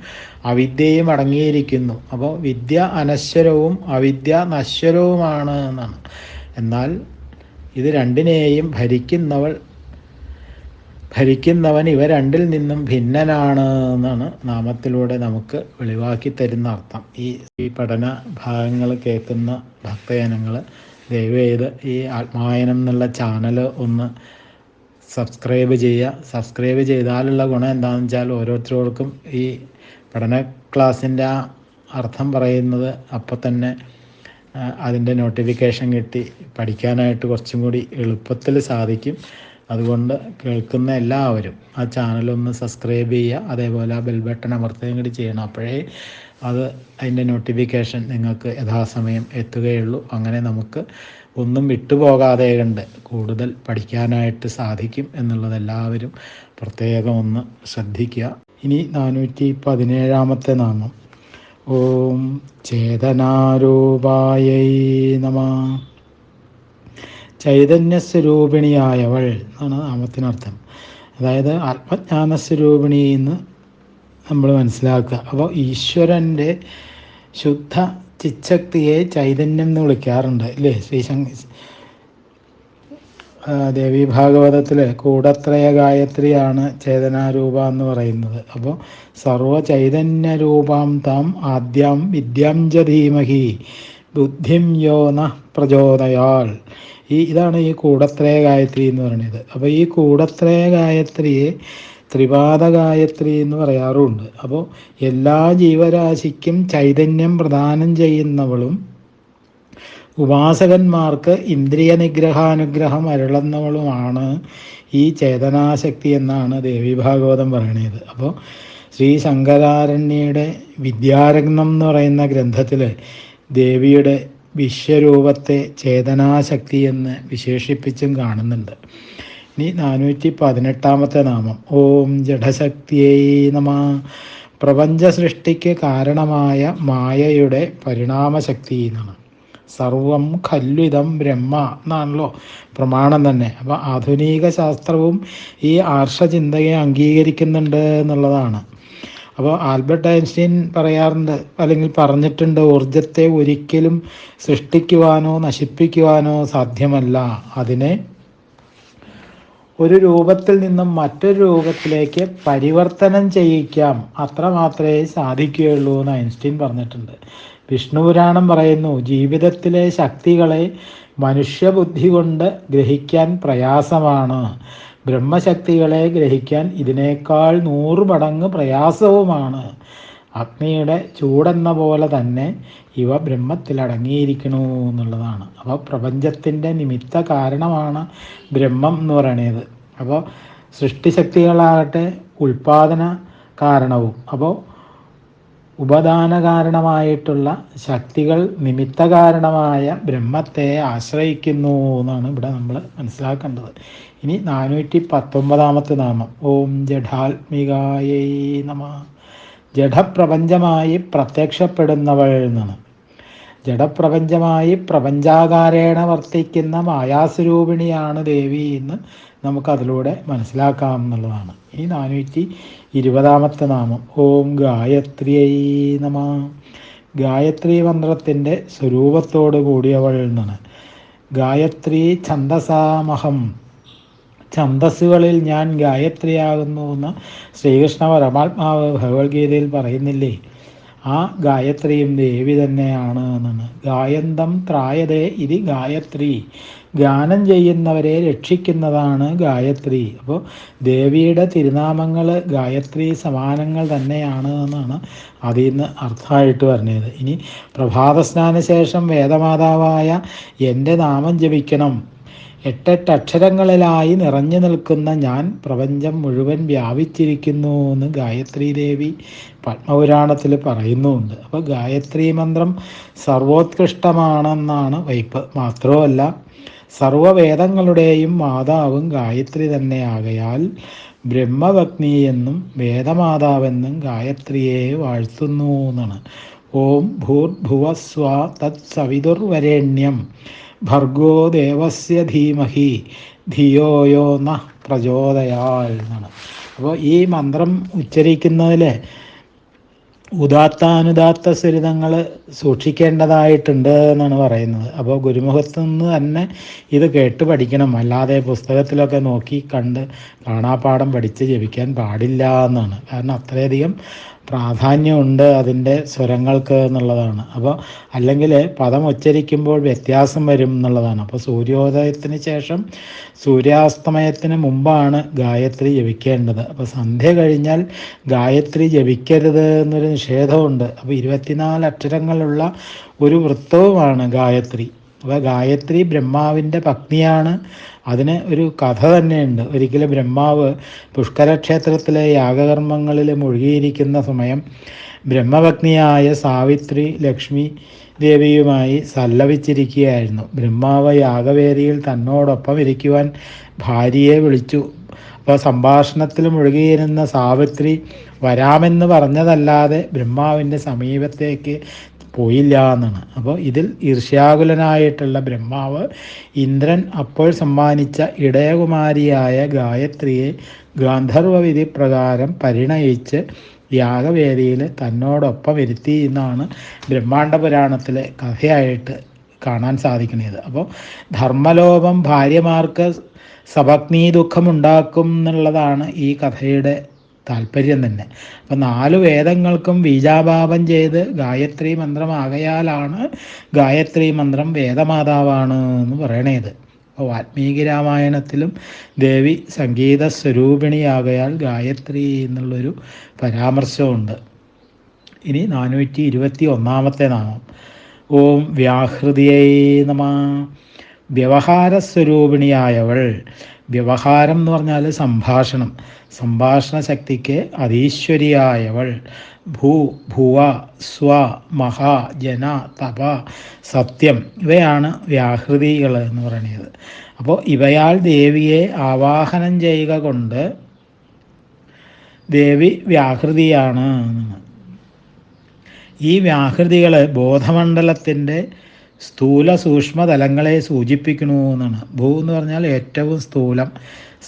അവിദ്യയും അടങ്ങിയിരിക്കുന്നു. അപ്പോൾ വിദ്യ അനശ്വരവും അവിദ്യ നശ്വരവുമാണ് എന്നാണ്. എന്നാൽ ഇത് രണ്ടിനെയും ഭരിക്കുന്നവൻ ഇവ രണ്ടിൽ നിന്നും ഭിന്നനാണ് എന്നാണ് നാമത്തിലൂടെ നമുക്ക് വെളിവാക്കി തരുന്ന അർത്ഥം. ഈ പഠന ഭാഗങ്ങൾ കേൾക്കുന്ന ഭക്തജനങ്ങൾ ദയവേത് ഈ ആത്മായനം എന്നുള്ള ചാനൽ ഒന്ന് സബ്സ്ക്രൈബ് ചെയ്യുക. സബ്സ്ക്രൈബ് ചെയ്താലുള്ള ഗുണം എന്താണെന്ന് വെച്ചാൽ ഓരോരുത്തർക്കും ഈ പഠന ക്ലാസ്സിൻ്റെ ആ അർത്ഥം പറയുന്നത് അപ്പോൾ തന്നെ അതിൻ്റെ നോട്ടിഫിക്കേഷൻ കിട്ടി പഠിക്കാനായിട്ട് കുറച്ചും കൂടി എളുപ്പത്തിൽ സാധിക്കും. അതുകൊണ്ട് കേൾക്കുന്ന എല്ലാവരും ആ ചാനലൊന്ന് സബ്സ്ക്രൈബ് ചെയ്യുക. അതേപോലെ ആ ബെൽ ബട്ടൺ അമർത്തുകയും കൂടി ചെയ്യണം. അപ്പോഴേ അതിൻ്റെ നോട്ടിഫിക്കേഷൻ നിങ്ങൾക്ക് യഥാസമയം എത്തുകയുള്ളൂ. അങ്ങനെ നമുക്ക് ഒന്നും വിട്ടുപോകാതെ കണ്ട് കൂടുതൽ പഠിക്കാനായിട്ട് സാധിക്കും എന്നുള്ളത് എല്ലാവരും പ്രത്യേകം ഒന്ന് ശ്രദ്ധിക്കുക. ഇനി 417 നാമം. ഓം ചേതനാരൂപായൈ നമഃ. ചൈതന്യസ്വരൂപിണിയായവൾ എന്നാണ് നാമത്തിനർത്ഥം. അതായത് ആത്മജ്ഞാനസ്വരൂപിണി എന്ന് നമ്മൾ മനസ്സിലാക്കുക. അപ്പോൾ ഈശ്വരൻ്റെ ശുദ്ധ ചിച്ചക്തിയെ ചൈതന്യം എന്ന് വിളിക്കാറുണ്ട് അല്ലേ? ദേവി ഭാഗവതത്തിൽ കൂടത്രയ ഗായത്രിയാണ് ചേതനാരൂപ എന്ന് പറയുന്നത്. അപ്പോൾ സർവ ചൈതന്യ രൂപാം താം ആദ്യം വിദ്യാം ച ധീമഹി ബുദ്ധിം യോ ന പ്രചോദയാൽ. ഇതാണ് ഈ കൂടത്രയ ഗായത്രി എന്ന് പറയുന്നത്. അപ്പോൾ ഈ കൂടത്രയ ഗായത്രിയെ ത്രിപാദ ഗായത്രി എന്ന് പറയാറുമുണ്ട്. അപ്പോൾ എല്ലാ ജീവരാശിക്കും ചൈതന്യം പ്രദാനം ചെയ്യുന്നവളും ഉപാസകന്മാർക്ക് ഇന്ദ്രിയ നിഗ്രഹാനുഗ്രഹം അരുളുന്നവളുമാണ് ഈ ചേതനാശക്തി എന്നാണ് ദേവി ഭാഗവതം പറയണത്. അപ്പോൾ ശ്രീ ശങ്കരാരണ്യയുടെ വിദ്യാരത്നം എന്ന് പറയുന്ന ഗ്രന്ഥത്തിൽ ദേവിയുടെ വിശ്വരൂപത്തെ ചേതനാശക്തി എന്ന് വിശേഷിപ്പിച്ചും കാണുന്നുണ്ട്. ഇനി 418 നാമം. ഓം ജഡശക്തിയേ നമഃ. പ്രപഞ്ച സൃഷ്ടിക്ക് കാരണമായ മായയുടെ പരിണാമശക്തി എന്നാണ്. സർവം ഖല്വിദം ബ്രഹ്മ എന്നാണല്ലോ പ്രമാണം തന്നെ. അപ്പോൾ ആധുനിക ശാസ്ത്രവും ഈ ആർഷചിന്തയെ അംഗീകരിക്കുന്നുണ്ട് എന്നുള്ളതാണ്. അപ്പോൾ ആൽബർട്ട് ഐൻസ്റ്റീൻ പറയാറുണ്ട്, അല്ലെങ്കിൽ പറഞ്ഞിട്ടുണ്ട്, ഊർജത്തെ ഒരിക്കലും സൃഷ്ടിക്കുവാനോ നശിപ്പിക്കുവാനോ സാധ്യമല്ല, അതിനെ ഒരു രൂപത്തിൽ നിന്നും മറ്റൊരു രൂപത്തിലേക്ക് പരിവർത്തനം ചെയ്യിക്കാം, അത്ര മാത്രമേ സാധിക്കുകയുള്ളൂ എന്ന് ഐൻസ്റ്റീൻ പറഞ്ഞിട്ടുണ്ട്. വിഷ്ണുപുരാണം പറയുന്നു, ജീവിതത്തിലെ ശക്തികളെ മനുഷ്യബുദ്ധി കൊണ്ട് ഗ്രഹിക്കാൻ പ്രയാസമാണ്, ബ്രഹ്മശക്തികളെ ഗ്രഹിക്കാൻ ഇതിനേക്കാൾ 100 മടങ്ങ് പ്രയാസവുമാണ്. അഗ്നിയുടെ ചൂടെന്ന പോലെ തന്നെ ഇവ ബ്രഹ്മത്തിലടങ്ങിയിരിക്കണു എന്നുള്ളതാണ്. അപ്പോൾ പ്രപഞ്ചത്തിൻ്റെ നിമിത്ത കാരണമാണ് ബ്രഹ്മം എന്ന് പറയണത്. അപ്പോൾ സൃഷ്ടിശക്തികളാകട്ടെ ഉൽപാദന കാരണവും. അപ്പോൾ ഉപദാന കാരണമായിട്ടുള്ള ശക്തികൾ നിമിത്ത കാരണമായ ബ്രഹ്മത്തെ ആശ്രയിക്കുന്നു എന്നാണ് ഇവിടെ നമ്മൾ മനസ്സിലാക്കേണ്ടത്. ഇനി 419 നാമം. ഓം ജഡാത്മികായൈ നമഃ. ജഡപ്രപഞ്ചമായി പ്രത്യക്ഷപ്പെടുന്നവൾ എന്നാണ്. ജഡപ്രപഞ്ചമായി പ്രപഞ്ചാകാരേണ വർത്തിക്കുന്ന മായാസ്വരൂപിണിയാണ് ദേവി എന്ന് നമുക്കതിലൂടെ മനസ്സിലാക്കാം എന്നുള്ളതാണ്. ഈ 420 നാമം. ഓം ഗായത്രിയൈ നമഃ. ഗായത്രി മന്ത്രത്തിൻ്റെ സ്വരൂപത്തോട് കൂടിയവൾ എന്നാണ്. ഗായത്രി ഛന്ദസാമഹം. ഛന്ദസ്സുകളിൽ ഞാൻ ഗായത്രിയാകുന്നു എന്ന് ശ്രീകൃഷ്ണ പരമാത്മാവ് ഭഗവത്ഗീതയിൽ പറയുന്നില്ലേ? ആ ഗായത്രിയും ദേവി തന്നെയാണ് എന്നാണ്. ഗായന്തം ത്രായതേ ഇത് ഗായത്രി. ഗാനം ചെയ്യുന്നവരെ രക്ഷിക്കുന്നതാണ് ഗായത്രി. അപ്പോൾ ദേവിയുടെ തിരുനാമങ്ങൾ ഗായത്രി സമാനങ്ങൾ തന്നെയാണ് എന്നാണ് അതിൽ നിന്ന് അർത്ഥമായിട്ട് പറഞ്ഞത്. ഇനി പ്രഭാതസ്നാന ശേഷം വേദമാതാവായ എൻ്റെ നാമം ജപിക്കണം, എട്ടെട്ട് അക്ഷരങ്ങളിലായി നിറഞ്ഞു നിൽക്കുന്ന ഞാൻ പ്രപഞ്ചം മുഴുവൻ വ്യാപിച്ചിരിക്കുന്നു എന്ന് ഗായത്രി ദേവി പത്മപുരാണത്തിൽ പറയുന്നുമുണ്ട്. അപ്പോൾ ഗായത്രി മന്ത്രം സർവോത്കൃഷ്ടമാണെന്നാണ് വയ്പ്. മാത്രമല്ല സർവവേദങ്ങളുടെയും മാതാവും ഗായത്രി തന്നെയാകയാൽ ബ്രഹ്മഭഗ്നി എന്നും വേദമാതാവെന്നും ഗായത്രിയെ വാഴ്ത്തുന്നു എന്നാണ്. ഓം ഭൂർഭുവസ്വ തത് സവിതുർവരേണ്യം ഭർഗോ ദേവസ്യ ധീമഹി ധിയോ യോ നഃ പ്രചോദയാൽ എന്നാണ്. അപ്പോൾ ഈ മന്ത്രം ഉച്ചരിക്കുന്നതിൽ ഉദാത്താനുദാത്ത സ്വരിതങ്ങൾ സൂക്ഷിക്കേണ്ടതായിട്ടുണ്ട് എന്നാണ് പറയുന്നത്. അപ്പോൾ ഗുരുമുഖത്ത് നിന്ന് തന്നെ ഇത് കേട്ട് പഠിക്കണം, അല്ലാതെ പുസ്തകത്തിലൊക്കെ നോക്കി കണ്ട് കാണാപ്പാഠം പഠിച്ച് ജപിക്കാൻ പാടില്ല എന്നാണ്. കാരണം അത്രയധികം പ്രാധാന്യമുണ്ട് അതിൻ്റെ സ്വരങ്ങൾക്ക് എന്നുള്ളതാണ്. അപ്പോൾ അല്ലെങ്കിൽ പദം ഉച്ചരിക്കുമ്പോൾ വ്യത്യാസം വരും എന്നുള്ളതാണ്. അപ്പോൾ സൂര്യോദയത്തിന് ശേഷം സൂര്യാസ്തമയത്തിന് മുമ്പാണ് ഗായത്രി ജപിക്കേണ്ടത്. അപ്പോൾ സന്ധ്യ കഴിഞ്ഞാൽ ഗായത്രി ജപിക്കരുത് എന്നൊരു നിഷേധമുണ്ട്. അപ്പോൾ 24 അക്ഷരങ്ങളുള്ള ഒരു വൃത്തവുമാണ് ഗായത്രി. അപ്പോൾ ഗായത്രി ബ്രഹ്മാവിൻ്റെ പത്നിയാണ്. അതിന് ഒരു കഥ തന്നെയുണ്ട്. ഒരിക്കലും ബ്രഹ്മാവ് പുഷ്കരക്ഷേത്രത്തിലെ യാഗകർമ്മങ്ങളിൽ മുഴുകിയിരിക്കുന്ന സമയം ബ്രഹ്മപത്നിയായ സാവിത്രി ലക്ഷ്മി ദേവിയുമായി സല്ലപിച്ചിരിക്കുകയായിരുന്നു. ബ്രഹ്മാവ് യാഗവേദിയിൽ തന്നോടൊപ്പം ഇരിക്കുവാൻ ഭാര്യയെ വിളിച്ചു. അപ്പോൾ സംഭാഷണത്തിൽ മുഴുകിയിരുന്ന സാവിത്രി വരാമെന്ന് പറഞ്ഞതല്ലാതെ ബ്രഹ്മാവിൻ്റെ സമീപത്തേക്ക് പോയില്ല എന്നാണ്. അപ്പോൾ ഇതിൽ ഈർഷ്യാകുലനായിട്ടുള്ള ബ്രഹ്മാവ് ഇന്ദ്രൻ അപ്പോൾ സമ്മാനിച്ച ഇടയകുമാരിയായ ഗായത്രിയെ ഗാന്ധർവവിധി പ്രകാരം പരിണയിച്ച് യാഗവേദിയിൽ തന്നോടൊപ്പം ഇരുത്തി എന്നാണ് ബ്രഹ്മാണ്ഡ പുരാണത്തിലെ കഥയായിട്ട് കാണാൻ സാധിക്കുന്നത്. അപ്പോൾ ധർമ്മലോപം ഭാര്യമാർക്ക് സപത്നീ ദുഃഖമുണ്ടാക്കും എന്നുള്ളതാണ് ഈ കഥയുടെ താല്പര്യം തന്നെ. അപ്പം 4 വേദങ്ങൾക്കും ബീജാപാപം ചെയ്ത് ഗായത്രി മന്ത്രമാകയാലാണ് ഗായത്രി മന്ത്രം വേദമാതാവാണ് എന്ന് പറയണത്. അപ്പോൾ വാൽമീകി രാമായണത്തിലും ദേവി സംഗീത സ്വരൂപിണിയാകയാൽ ഗായത്രി എന്നുള്ളൊരു പരാമർശമുണ്ട്. ഇനി 421 നാമം. ഓം വ്യാഹൃതിയൈ നമഃ. വ്യവഹാരസ്വരൂപിണിയായവൾ. വ്യവഹാരം എന്ന് പറഞ്ഞാൽ സംഭാഷണം, സംഭാഷണ ശക്തിക്ക് അതീശ്വരിയായവൾ. ഭുവ സ്വ മഹ ജന തപ സത്യം ഇവയാണ് വ്യാഹൃതികൾ എന്ന് പറയുന്നത്. അപ്പോൾ ഇവയാൽ ദേവിയെ ആവാഹനം ചെയ്യുക കൊണ്ട് ദേവി വ്യാഹൃതിയാണ്. ഈ വ്യാഹൃതികൾ ബോധമണ്ഡലത്തിൻ്റെ സ്ഥൂല സൂക്ഷ്മതലങ്ങളെ സൂചിപ്പിക്കണു എന്നാണ്. ഭൂ എന്ന് പറഞ്ഞാൽ ഏറ്റവും സ്ഥൂലം,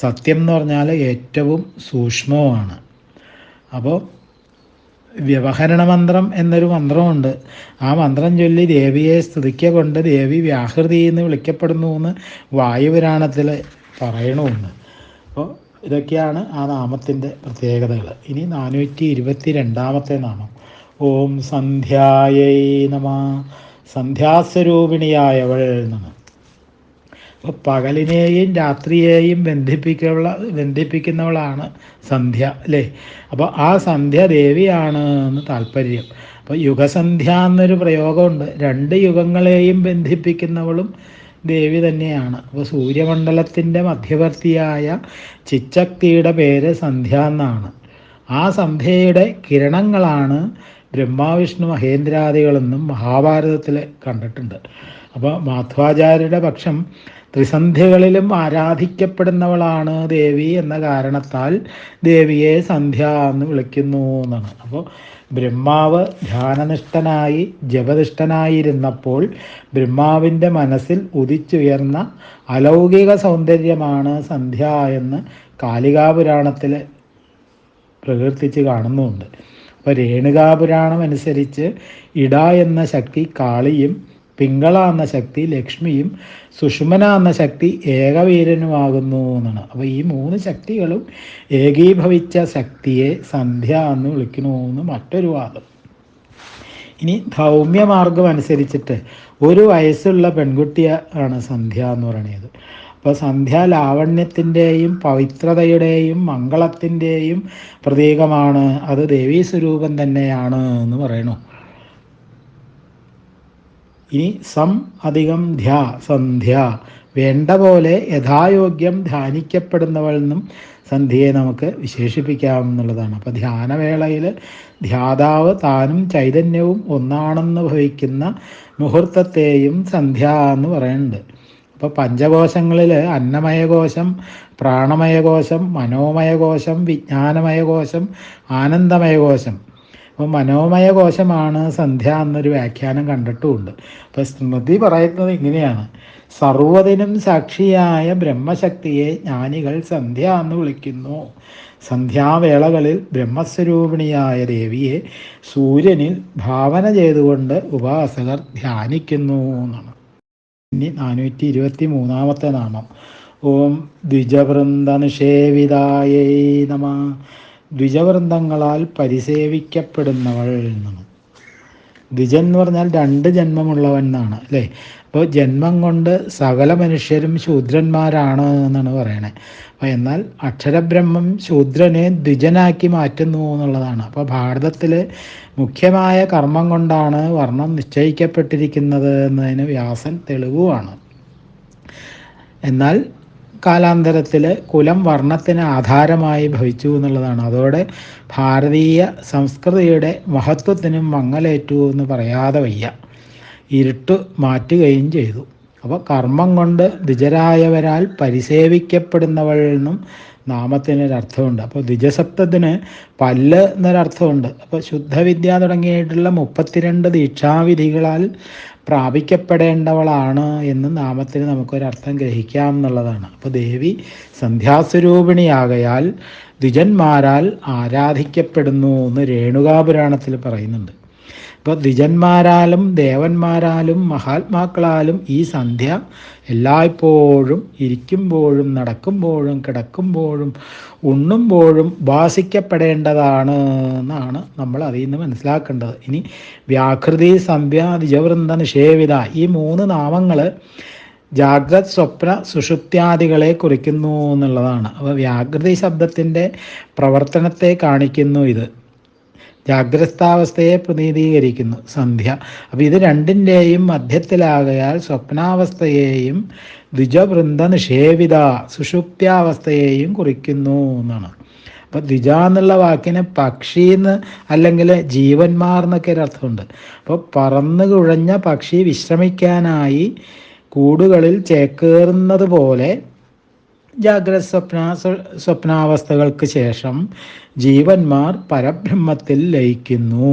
സത്യം എന്ന് പറഞ്ഞാൽ ഏറ്റവും സൂക്ഷ്മവുമാണ്. അപ്പോൾ വ്യവഹരണ മന്ത്രം എന്നൊരു മന്ത്രമുണ്ട്. ആ മന്ത്രം ചൊല്ലി ദേവിയെ സ്തുതിക്ക കൊണ്ട് ദേവി വ്യാഹൃതി എന്ന് വിളിക്കപ്പെടുന്നു എന്ന് വായുപുരാണത്തിൽ പറയണമുണ്ട്. അപ്പോൾ ഇതൊക്കെയാണ് ആ നാമത്തിൻ്റെ പ്രത്യേകതകൾ. ഇനി 422 നാമം. ഓം സന്ധ്യായൈ നമഃ. സന്ധ്യാസ്വരൂപിണിയായവൾ എന്നാണ്. അപ്പോൾ പകലിനെയും രാത്രിയെയും ബന്ധിപ്പിക്കുന്നവളാണ് സന്ധ്യ അല്ലേ. അപ്പോൾ ആ സന്ധ്യ ദേവിയാണ് എന്ന് താല്പര്യം. അപ്പോൾ യുഗസന്ധ്യ എന്നൊരു പ്രയോഗമുണ്ട്. 2 യുഗങ്ങളെയും ബന്ധിപ്പിക്കുന്നവളും ദേവി തന്നെയാണ്. അപ്പോൾ സൂര്യമണ്ഡലത്തിൻ്റെ മധ്യവർത്തിയായ ചിച്ചക്തിയുടെ പേര് സന്ധ്യ എന്നാണ്. ആ സന്ധ്യയുടെ കിരണങ്ങളാണ് ബ്രഹ്മാവിഷ്ണു മഹേന്ദ്രാദികളെന്നും മഹാഭാരതത്തിൽ കണ്ടിട്ടുണ്ട്. അപ്പോൾ മാധ്വാചാര്യരുടെ പക്ഷം ത്രിസന്ധ്യകളിലും ആരാധിക്കപ്പെടുന്നവളാണ് ദേവി എന്ന കാരണത്താൽ ദേവിയെ സന്ധ്യ എന്ന് വിളിക്കുന്നു എന്നാണ്. അപ്പോൾ ബ്രഹ്മാവ് ധ്യാനനിഷ്ഠനായി ജപനിഷ്ഠനായിരുന്നപ്പോൾ ബ്രഹ്മാവിൻ്റെ മനസ്സിൽ ഉദിച്ചുയർന്ന അലൗകിക സൗന്ദര്യമാണ് സന്ധ്യ എന്ന് കാലികാപുരാണത്തിൽ പ്രകീർത്തിച്ച് കാണുന്നുമുണ്ട്. അപ്പോൾ രേണുകാപുരാണം അനുസരിച്ച് ഇട എന്ന ശക്തി കാളിയും പിങ്കള എന്ന ശക്തി ലക്ഷ്മിയും സുഷുമന എന്ന ശക്തി ഏകവീരനുമാകുന്നു എന്നാണ്. അപ്പോൾ ഈ 3 ശക്തികളും ഏകീഭവിച്ച ശക്തിയെ സന്ധ്യ എന്ന് വിളിക്കുന്നു എന്ന് മറ്റൊരു വാദം. ഇനി ധൗമ്യമാർഗം അനുസരിച്ചിട്ട് 1 വയസ്സുള്ള പെൺകുട്ടിയാണ് സന്ധ്യ എന്ന് പറയുന്നത്. അപ്പോൾ സന്ധ്യ ലാവണ്യത്തിൻ്റെയും പവിത്രതയുടെയും മംഗളത്തിൻ്റെയും പ്രതീകമാണ്. അത് ദേവീ സ്വരൂപം തന്നെയാണ് എന്ന് പറയണു. ഇനി സം അധികം ധ്യ സന്ധ്യ വേണ്ട പോലെ യഥായോഗ്യം ധ്യാനിക്കപ്പെടുന്നവൾ എന്നും സന്ധ്യയെ നമുക്ക് വിശേഷിപ്പിക്കാമെന്നുള്ളതാണ്. അപ്പോൾ ധ്യാനവേളയിൽ ധ്യാതാവ് താനും ചൈതന്യവും ഒന്നാണെന്ന് ഭവിക്കുന്ന മുഹൂർത്തത്തെയും സന്ധ്യ എന്ന് പറയുന്നുണ്ട്. അപ്പോൾ പഞ്ചകോശങ്ങളിൽ അന്നമയകോശം, പ്രാണമയകോശം, മനോമയകോശം, വിജ്ഞാനമയകോശം, ആനന്ദമയകോശം. അപ്പോൾ മനോമയകോശമാണ് സന്ധ്യ എന്നൊരു വ്യാഖ്യാനം കണ്ടിട്ടുമുണ്ട്. അപ്പോൾ സ്മൃതി പറയുന്നത് ഇങ്ങനെയാണ്: സർവ്വതിനും സാക്ഷിയായ ബ്രഹ്മശക്തിയെ ജ്ഞാനികൾ സന്ധ്യ എന്ന് വിളിക്കുന്നു. സന്ധ്യാവേളകളിൽ ബ്രഹ്മസ്വരൂപിണിയായ ദേവിയെ സൂര്യനിൽ ഭാവന ചെയ്തുകൊണ്ട് ഉപാസകർ ധ്യാനിക്കുന്നു എന്നാണ്. ഇനി 423 നാമം. ഓം ദ്വിജവൃന്ദ നിഷേവിതായൈ നമഃ. ദ്വിജവൃന്ദങ്ങളാൽ പരിസേവിക്കപ്പെടുന്നവൾ എന്നാണ്. ദ്വിജൻ എന്ന് പറഞ്ഞാൽ 2 ജന്മമുള്ളവൻ എന്നാണ് അല്ലേ. അപ്പോൾ ജന്മം കൊണ്ട് സകല മനുഷ്യരും ശൂദ്രന്മാരാണ് എന്നാണ് പറയണേ. അപ്പോൾ എന്നാൽ അക്ഷരബ്രഹ്മം ശൂദ്രനെ ദ്വിജനാക്കി മാറ്റുന്നു എന്നുള്ളതാണ്. അപ്പോൾ ഭാരതത്തിൽ മുഖ്യമായ കർമ്മം കൊണ്ടാണ് വർണ്ണം നിശ്ചയിക്കപ്പെട്ടിരിക്കുന്നത് എന്നതിന് വ്യാസൻ തെളിവുമാണ്. എന്നാൽ കാലാന്തരത്തിൽ കുലം വർണ്ണത്തിന് ആധാരമായി ഭവിച്ചു എന്നുള്ളതാണ്. അതോടെ ഭാരതീയ സംസ്കൃതിയുടെ മഹത്വത്തിനും മങ്ങലേറ്റു എന്ന് പറയാതെ വയ്യ. ഇരുട്ട് മാറ്റുകയും ചെയ്തു. അപ്പോൾ കർമ്മം കൊണ്ട് ദ്വിജരായവരാൽ പരിസേവിക്കപ്പെടുന്നവൾ എന്നും നാമത്തിനൊരർത്ഥമുണ്ട്. അപ്പോൾ ദ്വിജസപ്തത്തിന് പല്ല് എന്നൊരർത്ഥമുണ്ട്. അപ്പോൾ ശുദ്ധവിദ്യ തുടങ്ങിയിട്ടുള്ള 32 ദീക്ഷാവിധികളാൽ പ്രാപിക്കപ്പെടേണ്ടവളാണ് എന്ന് നാമത്തിന് നമുക്കൊരർത്ഥം ഗ്രഹിക്കാം എന്നുള്ളതാണ്. അപ്പോൾ ദേവി സന്ധ്യാസ്വരൂപിണിയാകയാൽ ദ്വിജന്മാരാൽ ആരാധിക്കപ്പെടുന്നു എന്ന് രേണുകാപുരാണത്തിൽ പറയുന്നുണ്ട്. അപ്പോൾ ദ്വിജന്മാരാലും ദേവന്മാരാലും മഹാത്മാക്കളാലും ഈ സന്ധ്യ എല്ലായ്പ്പോഴും ഇരിക്കുമ്പോഴും നടക്കുമ്പോഴും കിടക്കുമ്പോഴും ഉണ്ണുമ്പോഴും ഉപാസിക്കപ്പെടേണ്ടതാണ് എന്നാണ് നമ്മൾ അതിൽ നിന്ന് മനസ്സിലാക്കേണ്ടത്. ഇനി വ്യാകൃതി, സന്ധ്യ, ദ്വിജവൃന്ദ, നിഷേവിത ഈ 3 നാമങ്ങൾ ജാഗ്രത്, സ്വപ്ന, സുഷുപ്ത്യാദികളെ കുറിക്കുന്നു എന്നുള്ളതാണ്. അപ്പോൾ വ്യാകൃതി ശബ്ദത്തിൻ്റെ പ്രവർത്തനത്തെ കാണിക്കുന്നു. ഇത് ജാഗ്രസ്ഥാവസ്ഥയെ പ്രതിനിധീകരിക്കുന്നു സന്ധ്യ. അപ്പോൾ ഇത് രണ്ടിൻ്റെയും മധ്യത്തിലാകയാൽ സ്വപ്നാവസ്ഥയെയും ദ്വിജവൃന്ദ നിഷേവിത സുഷുപ്ത്യാവസ്ഥയെയും കുറിക്കുന്നു എന്നാണ്. അപ്പോൾ ദ്വിജ എന്നുള്ള വാക്കിന് പക്ഷിന്ന് അല്ലെങ്കിൽ ജീവന്മാർ എന്നൊക്കെ ഒരർത്ഥമുണ്ട്. അപ്പോൾ പറന്നു കുഴഞ്ഞ പക്ഷി വിശ്രമിക്കാനായി കൂടുകളിൽ ചേക്കേറുന്നത് പോലെ ജാഗ്രത സ്വപ്നാവസ്ഥകൾക്ക് ശേഷം ജീവന്മാർ പരബ്രഹ്മത്തിൽ ലയിക്കുന്നു.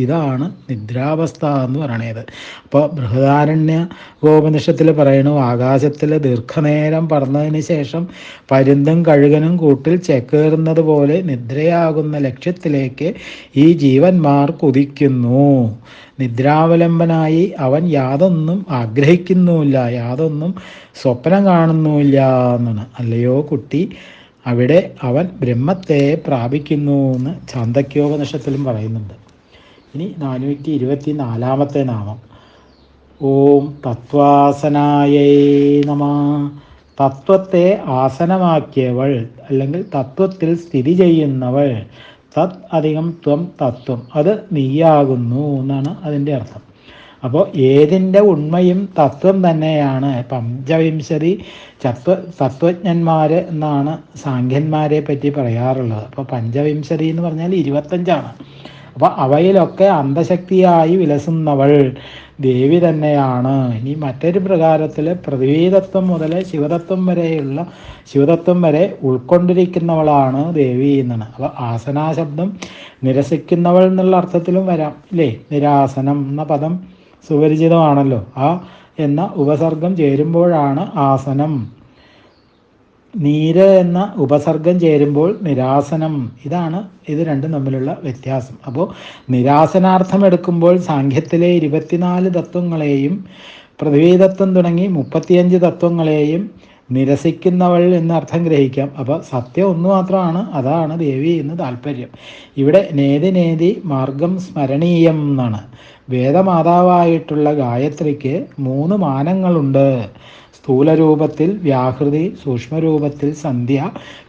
ഇതാണ് നിദ്രാവസ്ഥ എന്ന് പറയണത്. അപ്പോൾ ബൃഹദാരണ്യ ഉപനിഷത്തിൽ പറയണു, ആകാശത്തിൽ ദീർഘനേരം പറന്നതിന് ശേഷം പരുന്തും കഴുകനും കൂട്ടിൽ ചേക്കേറുന്നത് പോലെ നിദ്രയാകുന്ന ലക്ഷ്യത്തിലേക്ക് ഈ ജീവന്മാർ കുതിക്കുന്നു. നിദ്രാവലംബനായി അവൻ യാതൊന്നും ആഗ്രഹിക്കുന്നുമില്ല, യാതൊന്നും സ്വപ്നം കാണുന്നുമില്ല എന്നാണ്. അല്ലയോ കുട്ടി, അവിടെ അവൻ ബ്രഹ്മത്തെ പ്രാപിക്കുന്നു എന്ന് ഛാന്ദക്യോപനിഷത്തിലും പറയുന്നുണ്ട്. ഇനി 424 നാമം. ഓം തത്വാസനായൈ നമഃ. തത്വത്തെ ആസനമാക്കിയവൾ അല്ലെങ്കിൽ തത്വത്തിൽ സ്ഥിതി ചെയ്യുന്നവൾ. തത് അധികം ത്വം തത്വം, അത് നീയാകുന്നു എന്നാണ് അതിൻ്റെ അർത്ഥം. അപ്പോൾ ഏതിൻ്റെ ഉണ്മയും തത്വം തന്നെയാണ്. 55 തത്വജ്ഞന്മാർ എന്നാണ് സാഖ്യന്മാരെ പറ്റി പറയാറുള്ളത്. അപ്പോൾ 55 എന്ന് പറഞ്ഞാൽ 25ആണ്. അപ്പോൾ അവയിലൊക്കെ അന്തശക്തിയായി വിലസുന്നവൾ ദേവി തന്നെയാണ്. ഇനി മറ്റൊരു പ്രകാരത്തിൽ പൃഥ്വീതത്വം മുതൽ ശിവതത്വം വരെ ഉൾക്കൊണ്ടിരിക്കുന്നവളാണ് ദേവി എന്നാണ്. അപ്പോൾ ആസനാശബ്ദം നിരസിക്കുന്നവൾ എന്നുള്ള അർത്ഥത്തിലും വരാം അല്ലേ. നിരാസനം എന്ന പദം സുപരിചിതമാണല്ലോ. ആ എന്ന ഉപസർഗം ചേരുമ്പോഴാണ് ആസനം. നീര് എന്ന ഉപസർഗം ചേരുമ്പോൾ നിരാസനം. ഇത് രണ്ടും തമ്മിലുള്ള വ്യത്യാസം. അപ്പോൾ നിരാസനാർത്ഥം എടുക്കുമ്പോൾ സാഖ്യത്തിലെ 24 തത്വങ്ങളെയും പൃഥ്വീതത്വം തുടങ്ങി 35 തത്വങ്ങളെയും നിരസിക്കുന്നവൾ എന്നർത്ഥം ഗ്രഹിക്കാം. അപ്പോൾ സത്യം ഒന്ന് മാത്രമാണ്, അതാണ് ദേവി എന്ന് താല്പര്യം. ഇവിടെ നേതി മാർഗം സ്മരണീയം എന്നാണ്. വേദമാതാവായിട്ടുള്ള ഗായത്രിക്ക് 3 മാനങ്ങളുണ്ട്. സ്ഥൂലരൂപത്തിൽ വ്യാഹൃതി, സൂക്ഷ്മരൂപത്തിൽ സന്ധ്യ,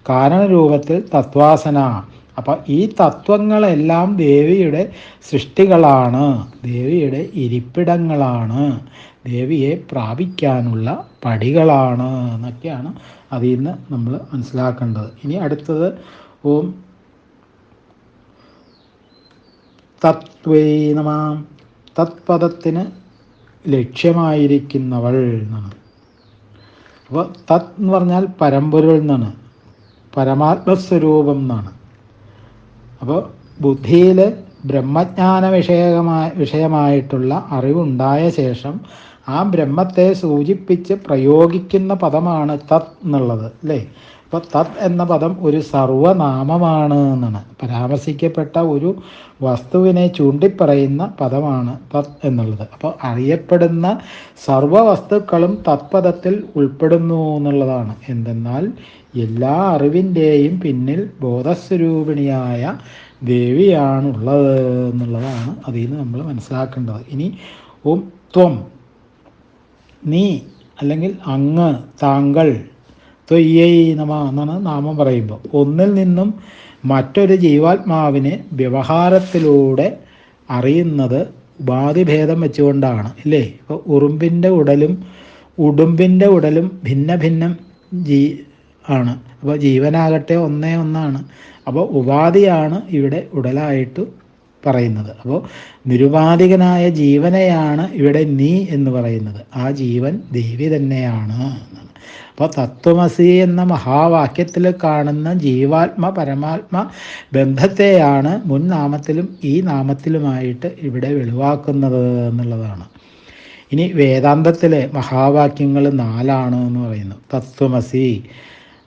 കാരണരൂപത്തിൽ തത്വാസന. അപ്പം ഈ തത്വങ്ങളെല്ലാം ദേവിയുടെ സൃഷ്ടികളാണ്, ദേവിയുടെ ഇരിപ്പിടങ്ങളാണ്. ദേവിയെ പ്രാപിക്കാനുള്ള പടികളാണ് എന്നൊക്കെയാണ് അതിൽ നിന്ന് നമ്മൾ മനസ്സിലാക്കേണ്ടത്. ഇനി അടുത്തത് ഓം തത്വേ നമ. തത്പദത്തിന് ലക്ഷ്യമായിരിക്കുന്നവൾ എന്നാണ്. അപ്പോൾ തത് എന്ന് പറഞ്ഞാൽ പരമ്പൊരുൾ എന്നാണ്, പരമാത്മസ്വരൂപം എന്നാണ്. അപ്പോൾ ബുദ്ധിയിൽ ബ്രഹ്മജ്ഞാന വിഷയമായിട്ടുള്ള അറിവുണ്ടായ ശേഷം ആ ബ്രഹ്മത്തെ സൂചിപ്പിച്ച് പ്രയോഗിക്കുന്ന പദമാണ് തത് എന്നുള്ളത്, അല്ലേ? അപ്പോൾ തത് എന്ന പദം ഒരു സർവനാമമാണ് എന്നാണ്. പരാമർശിക്കപ്പെട്ട ഒരു വസ്തുവിനെ ചൂണ്ടിപ്പറയുന്ന പദമാണ് തത് എന്നുള്ളത്. അപ്പോൾ അറിയപ്പെടുന്ന സർവ വസ്തുക്കളും തത്പദത്തിൽ ഉൾപ്പെടുന്നു എന്നുള്ളതാണ്. എന്തെന്നാൽ എല്ലാ അറിവിൻ്റെയും പിന്നിൽ ബോധസ്വരൂപിണിയായ ദേവിയാണുള്ളത് എന്നുള്ളതാണ് അതിൽ നിന്ന് നമ്മൾ മനസ്സിലാക്കേണ്ടത്. ഇനി ഓം ത്വം, നീ അല്ലെങ്കിൽ അങ്ങ്, താങ്കൾ, ത്വയ്യൈ നമ എന്നാണ് നാമം പറയുമ്പോൾ. ഒന്നിൽ നിന്നും മറ്റൊരു ജീവാത്മാവിനെ വ്യവഹാരത്തിലൂടെ അറിയുന്നത് ഉപാധിഭേദം വെച്ചുകൊണ്ടാണ്, ഇല്ലേ? ഇപ്പോൾ ഉടുമ്പിൻ്റെ ഉടലും ഭിന്ന ഭിന്നം ആണ്. അപ്പോൾ ജീവനാകട്ടെ ഒന്നേ ഒന്നാണ്. അപ്പോൾ ഉപാധിയാണ് ഇവിടെ ഉടലായിട്ട് പറയുന്നത്. അപ്പോൾ നിരുപാധികനായ ജീവനെയാണ് ഇവിടെ നീ എന്ന് പറയുന്നത്. ആ ജീവൻ ദേവി തന്നെയാണ് എന്നാണ്. അപ്പോൾ തത്വമസി എന്ന മഹാവാക്യത്തിൽ കാണുന്ന ജീവാത്മ പരമാത്മ ബന്ധത്തെയാണ് മുൻ നാമത്തിലും ഈ നാമത്തിലുമായിട്ട് ഇവിടെ വെളിവാക്കുന്നത് എന്നുള്ളതാണ്. ഇനി വേദാന്തത്തിലെ മഹാവാക്യങ്ങൾ 4 എന്ന് പറയുന്നു. തത്വമസി,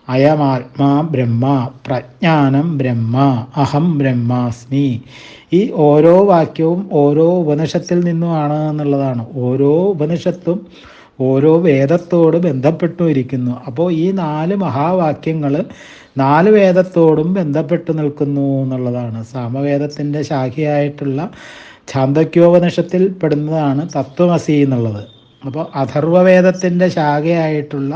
അയമാത്മാ ബ്രഹ്മ, പ്രജ്ഞാനം ബ്രഹ്മ, അഹം ബ്രഹ്മാസ്മി. ഈ ഓരോ വാക്യവും ഓരോ ഉപനിഷത്തിൽ നിന്നുമാണ് എന്നുള്ളതാണ്. ഓരോ ഉപനിഷത്തും ഓരോ വേദത്തോട് ബന്ധപ്പെട്ടു ഇരിക്കുന്നു. അപ്പോൾ ഈ 4 മഹാവാക്യങ്ങൾ 4 വേദത്തോടും ബന്ധപ്പെട്ട് നിൽക്കുന്നു എന്നുള്ളതാണ്. സാമവേദത്തിൻ്റെ ശാഖയായിട്ടുള്ള ഛാന്ദോക്യോപനിഷത്തിൽ പെടുന്നതാണ് തത്വമസി എന്നുള്ളത്. അപ്പോൾ അഥർവവേദത്തിൻ്റെ ശാഖയായിട്ടുള്ള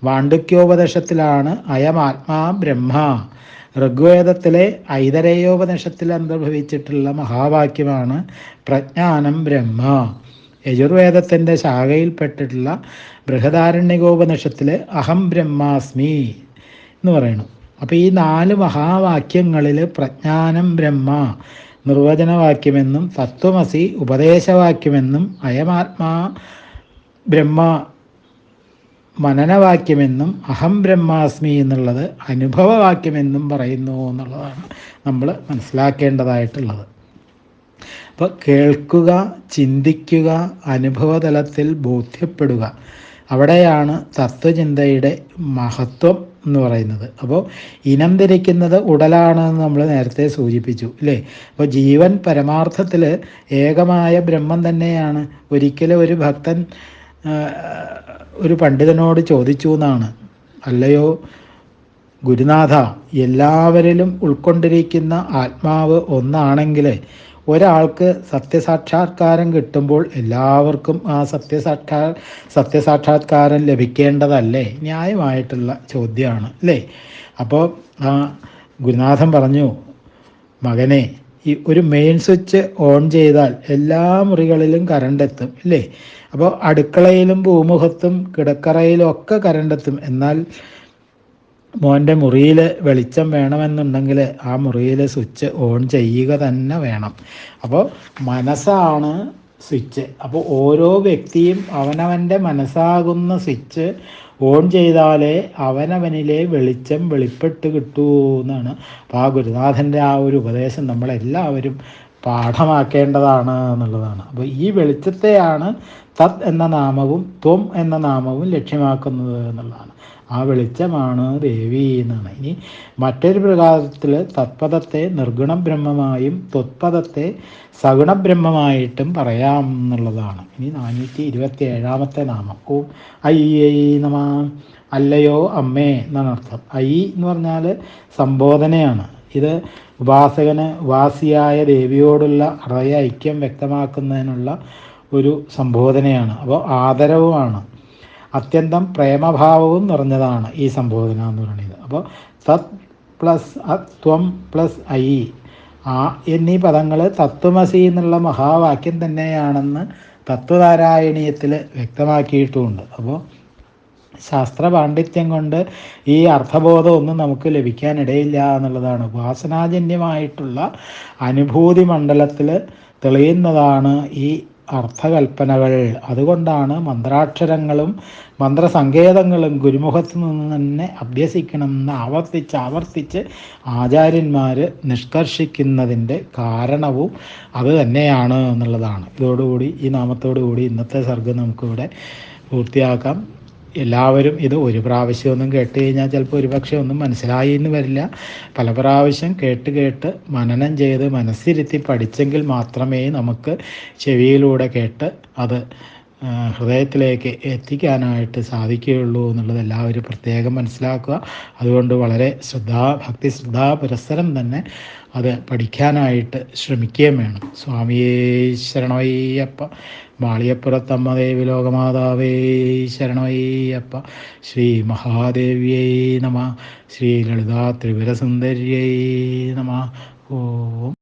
മാണ്ഡുക്യോപനിഷത്തിലാണ് അയമാത്മാ ബ്രഹ്മ. ഋഗ്വേദത്തിലെ ഐതരേയോപനിഷത്തിൽ അന്തർഭവിച്ചിട്ടുള്ള മഹാവാക്യമാണ് പ്രജ്ഞാനം ബ്രഹ്മ. യജുർവേദത്തിൻ്റെ ശാഖയിൽപ്പെട്ടിട്ടുള്ള ബൃഹദാരണ്യകോപനിഷത്തിലെ അഹം ബ്രഹ്മാസ്മി എന്ന് പറയുന്നു. അപ്പോൾ ഈ 4 മഹാവാക്യങ്ങളിൽ പ്രജ്ഞാനം ബ്രഹ്മ നിർവചനവാക്യമെന്നും തത്വമസി ഉപദേശവാക്യമെന്നും അയമാത്മാ ബ്രഹ്മ മനനവാക്യമെന്നും അഹം ബ്രഹ്മാസ്മി എന്നുള്ളത് അനുഭവവാക്യമെന്നും പറയുന്നു എന്നുള്ളതാണ് നമ്മൾ മനസ്സിലാക്കേണ്ടതായിട്ടുള്ളത്. അപ്പോൾ കേൾക്കുക, ചിന്തിക്കുക, അനുഭവതലത്തിൽ ബോധ്യപ്പെടുക, അവിടെയാണ് തത്വചിന്തയുടെ മഹത്വം എന്ന് പറയുന്നത്. അപ്പോൾ ഇനം തിരിക്കുന്നത് ഉടലാണെന്ന് നമ്മൾ നേരത്തെ സൂചിപ്പിച്ചു, അല്ലേ? അപ്പോൾ ജീവൻ പരമാർത്ഥത്തിൽ ഏകമായ ബ്രഹ്മം തന്നെയാണ്. ഒരിക്കലും ഒരു ഭക്തൻ ഒരു പണ്ഡിതനോട് ചോദിച്ചു എന്നാണ്, അല്ലയോ ഗുരുനാഥ, എല്ലാവരിലും ഉൾക്കൊണ്ടിരിക്കുന്ന ആത്മാവ് ഒന്നാണെങ്കിൽ ഒരാൾക്ക് സത്യസാക്ഷാത്കാരം കിട്ടുമ്പോൾ എല്ലാവർക്കും ആ സത്യസാക്ഷാത്കാരം ലഭിക്കേണ്ടതല്ലേ? ന്യായമായിട്ടുള്ള ചോദ്യമാണ്, അല്ലേ? അപ്പോൾ ആ ഗുരുനാഥൻ പറഞ്ഞു, മകനെ, ഈ ഒരു മെയിൻ സ്വിച്ച് ഓൺ ചെയ്താൽ എല്ലാ മുറികളിലും കറണ്ട് എത്തും, ഇല്ലേ? അപ്പോൾ അടുക്കളയിലും ഭൂമുഖത്തും കിടക്കറയിലും ഒക്കെ കറണ്ട് എത്തും. എന്നാൽ മോൻ്റെ മുറിയിൽ വെളിച്ചം വേണമെന്നുണ്ടെങ്കിൽ ആ മുറിയിൽ സ്വിച്ച് ഓൺ ചെയ്യുക തന്നെ വേണം. അപ്പോൾ മനസ്സാണ് സ്വിച്ച്. അപ്പോൾ ഓരോ വ്യക്തിയും അവനവൻ്റെ മനസ്സാകുന്ന സ്വിച്ച് ഓൺ ചെയ്താലേ അവനവനിലെ വെളിച്ചം വെളിപ്പെട്ട് കിട്ടൂ എന്നാണ്. അപ്പോൾ ആ ഗുരുനാഥൻ്റെ ആ ഒരു ഉപദേശം നമ്മളെല്ലാവരും പാഠമാക്കേണ്ടതാണ് എന്നുള്ളതാണ്. അപ്പോൾ ഈ വെളിച്ചത്തെയാണ് തത് എന്ന നാമവും ത്വം എന്ന നാമവും ലക്ഷ്യമാക്കുന്നത് എന്നുള്ളതാണ്. ആ വെളിച്ചമാണ് ദേവി എന്നാണ്. ഇനി മറ്റൊരു പ്രകാരത്തിൽ തത്പദത്തെ നിർഗുണം ബ്രഹ്മമായും ത്വത്പദത്തെ സഗുണബ്രഹ്മമായിട്ടും പറയാം എന്നുള്ളതാണ്. ഇനി 427 നാമം ഓം അയ്യൈ നമ. അല്ലയോ അമ്മേ എന്നാണ് അർത്ഥം. ഐ എന്ന് പറഞ്ഞാൽ സംബോധനയാണ്. ഇത് ഉപാസകന് ഉപാസിയായ ദേവിയോടുള്ള ഹൃദയ ഐക്യം വ്യക്തമാക്കുന്നതിനുള്ള ഒരു സംബോധനയാണ്. അപ്പോൾ ആദരവുമാണ്, അത്യന്തം പ്രേമഭാവവും നിറഞ്ഞതാണ് ഈ സംബോധന എന്ന് പറയുന്നത്. അപ്പോൾ തത് പ്ലസ് ത്വം പ്ലസ് ഐ എന്നീ പദങ്ങൾ തത്വമസി എന്നുള്ള മഹാവാക്യം തന്നെയാണെന്ന് തത്വനാരായണീയത്തിൽ വ്യക്തമാക്കിയിട്ടുമുണ്ട്. അപ്പോൾ ശാസ്ത്ര പാണ്ഡിത്യം കൊണ്ട് ഈ അർത്ഥബോധം ഒന്നും നമുക്ക് ലഭിക്കാനിടയില്ല എന്നുള്ളതാണ്. ഉപാസനാജന്യമായിട്ടുള്ള അനുഭൂതി മണ്ഡലത്തിൽ തെളിയുന്നതാണ് ഈ അർത്ഥകൽപ്പനകൾ. അതുകൊണ്ടാണ് മന്ത്രാക്ഷരങ്ങളും മന്ത്രസങ്കേതങ്ങളും ഗുരുമുഖത്ത് നിന്ന് തന്നെ അഭ്യസിക്കണമെന്ന് ആവർത്തിച്ച് ആചാര്യന്മാർ നിഷ്കർഷിക്കുന്നതിൻ്റെ കാരണവും അത് തന്നെയാണ് എന്നുള്ളതാണ്. ഇതോടുകൂടി ഈ നാമത്തോടുകൂടി ഇന്നത്തെ സർഗം നമുക്കിവിടെ പൂർത്തിയാക്കാം. എല്ലാവരും ഇത് ഒരു പ്രാവശ്യമൊന്നും കേട്ട് കഴിഞ്ഞാൽ ചിലപ്പോൾ ഒരുപക്ഷെ ഒന്നും മനസ്സിലായി എന്ന് വരില്ല. പല പ്രാവശ്യം കേട്ട് മനനം ചെയ്ത് മനസ്സിരുത്തി പഠിച്ചെങ്കിൽ മാത്രമേ നമുക്ക് ചെവിയിലൂടെ കേട്ട് അത് ഹൃദയത്തിലേക്ക് എത്തിക്കാനായിട്ട് സാധിക്കുകയുള്ളൂ എന്നുള്ളത് എല്ലാവരും പ്രത്യേകം മനസ്സിലാക്കുക. അതുകൊണ്ട് വളരെ ഭക്തി പുരസ്സരം തന്നെ അത് പഠിക്കാനായിട്ട് ശ്രമിക്കുകയും വേണം. സ്വാമിയേ ശരണമയ്യപ്പ. മാളിയപ്പുറത്തമ്മ ദേവി ലോകമാതാവേ ശരണമയ്യപ്പ. ശ്രീ മഹാദേവ്യൈ നമ. ശ്രീ ലളിതാ ത്രിപുരസുന്ദര്യൈ നമ. ഓം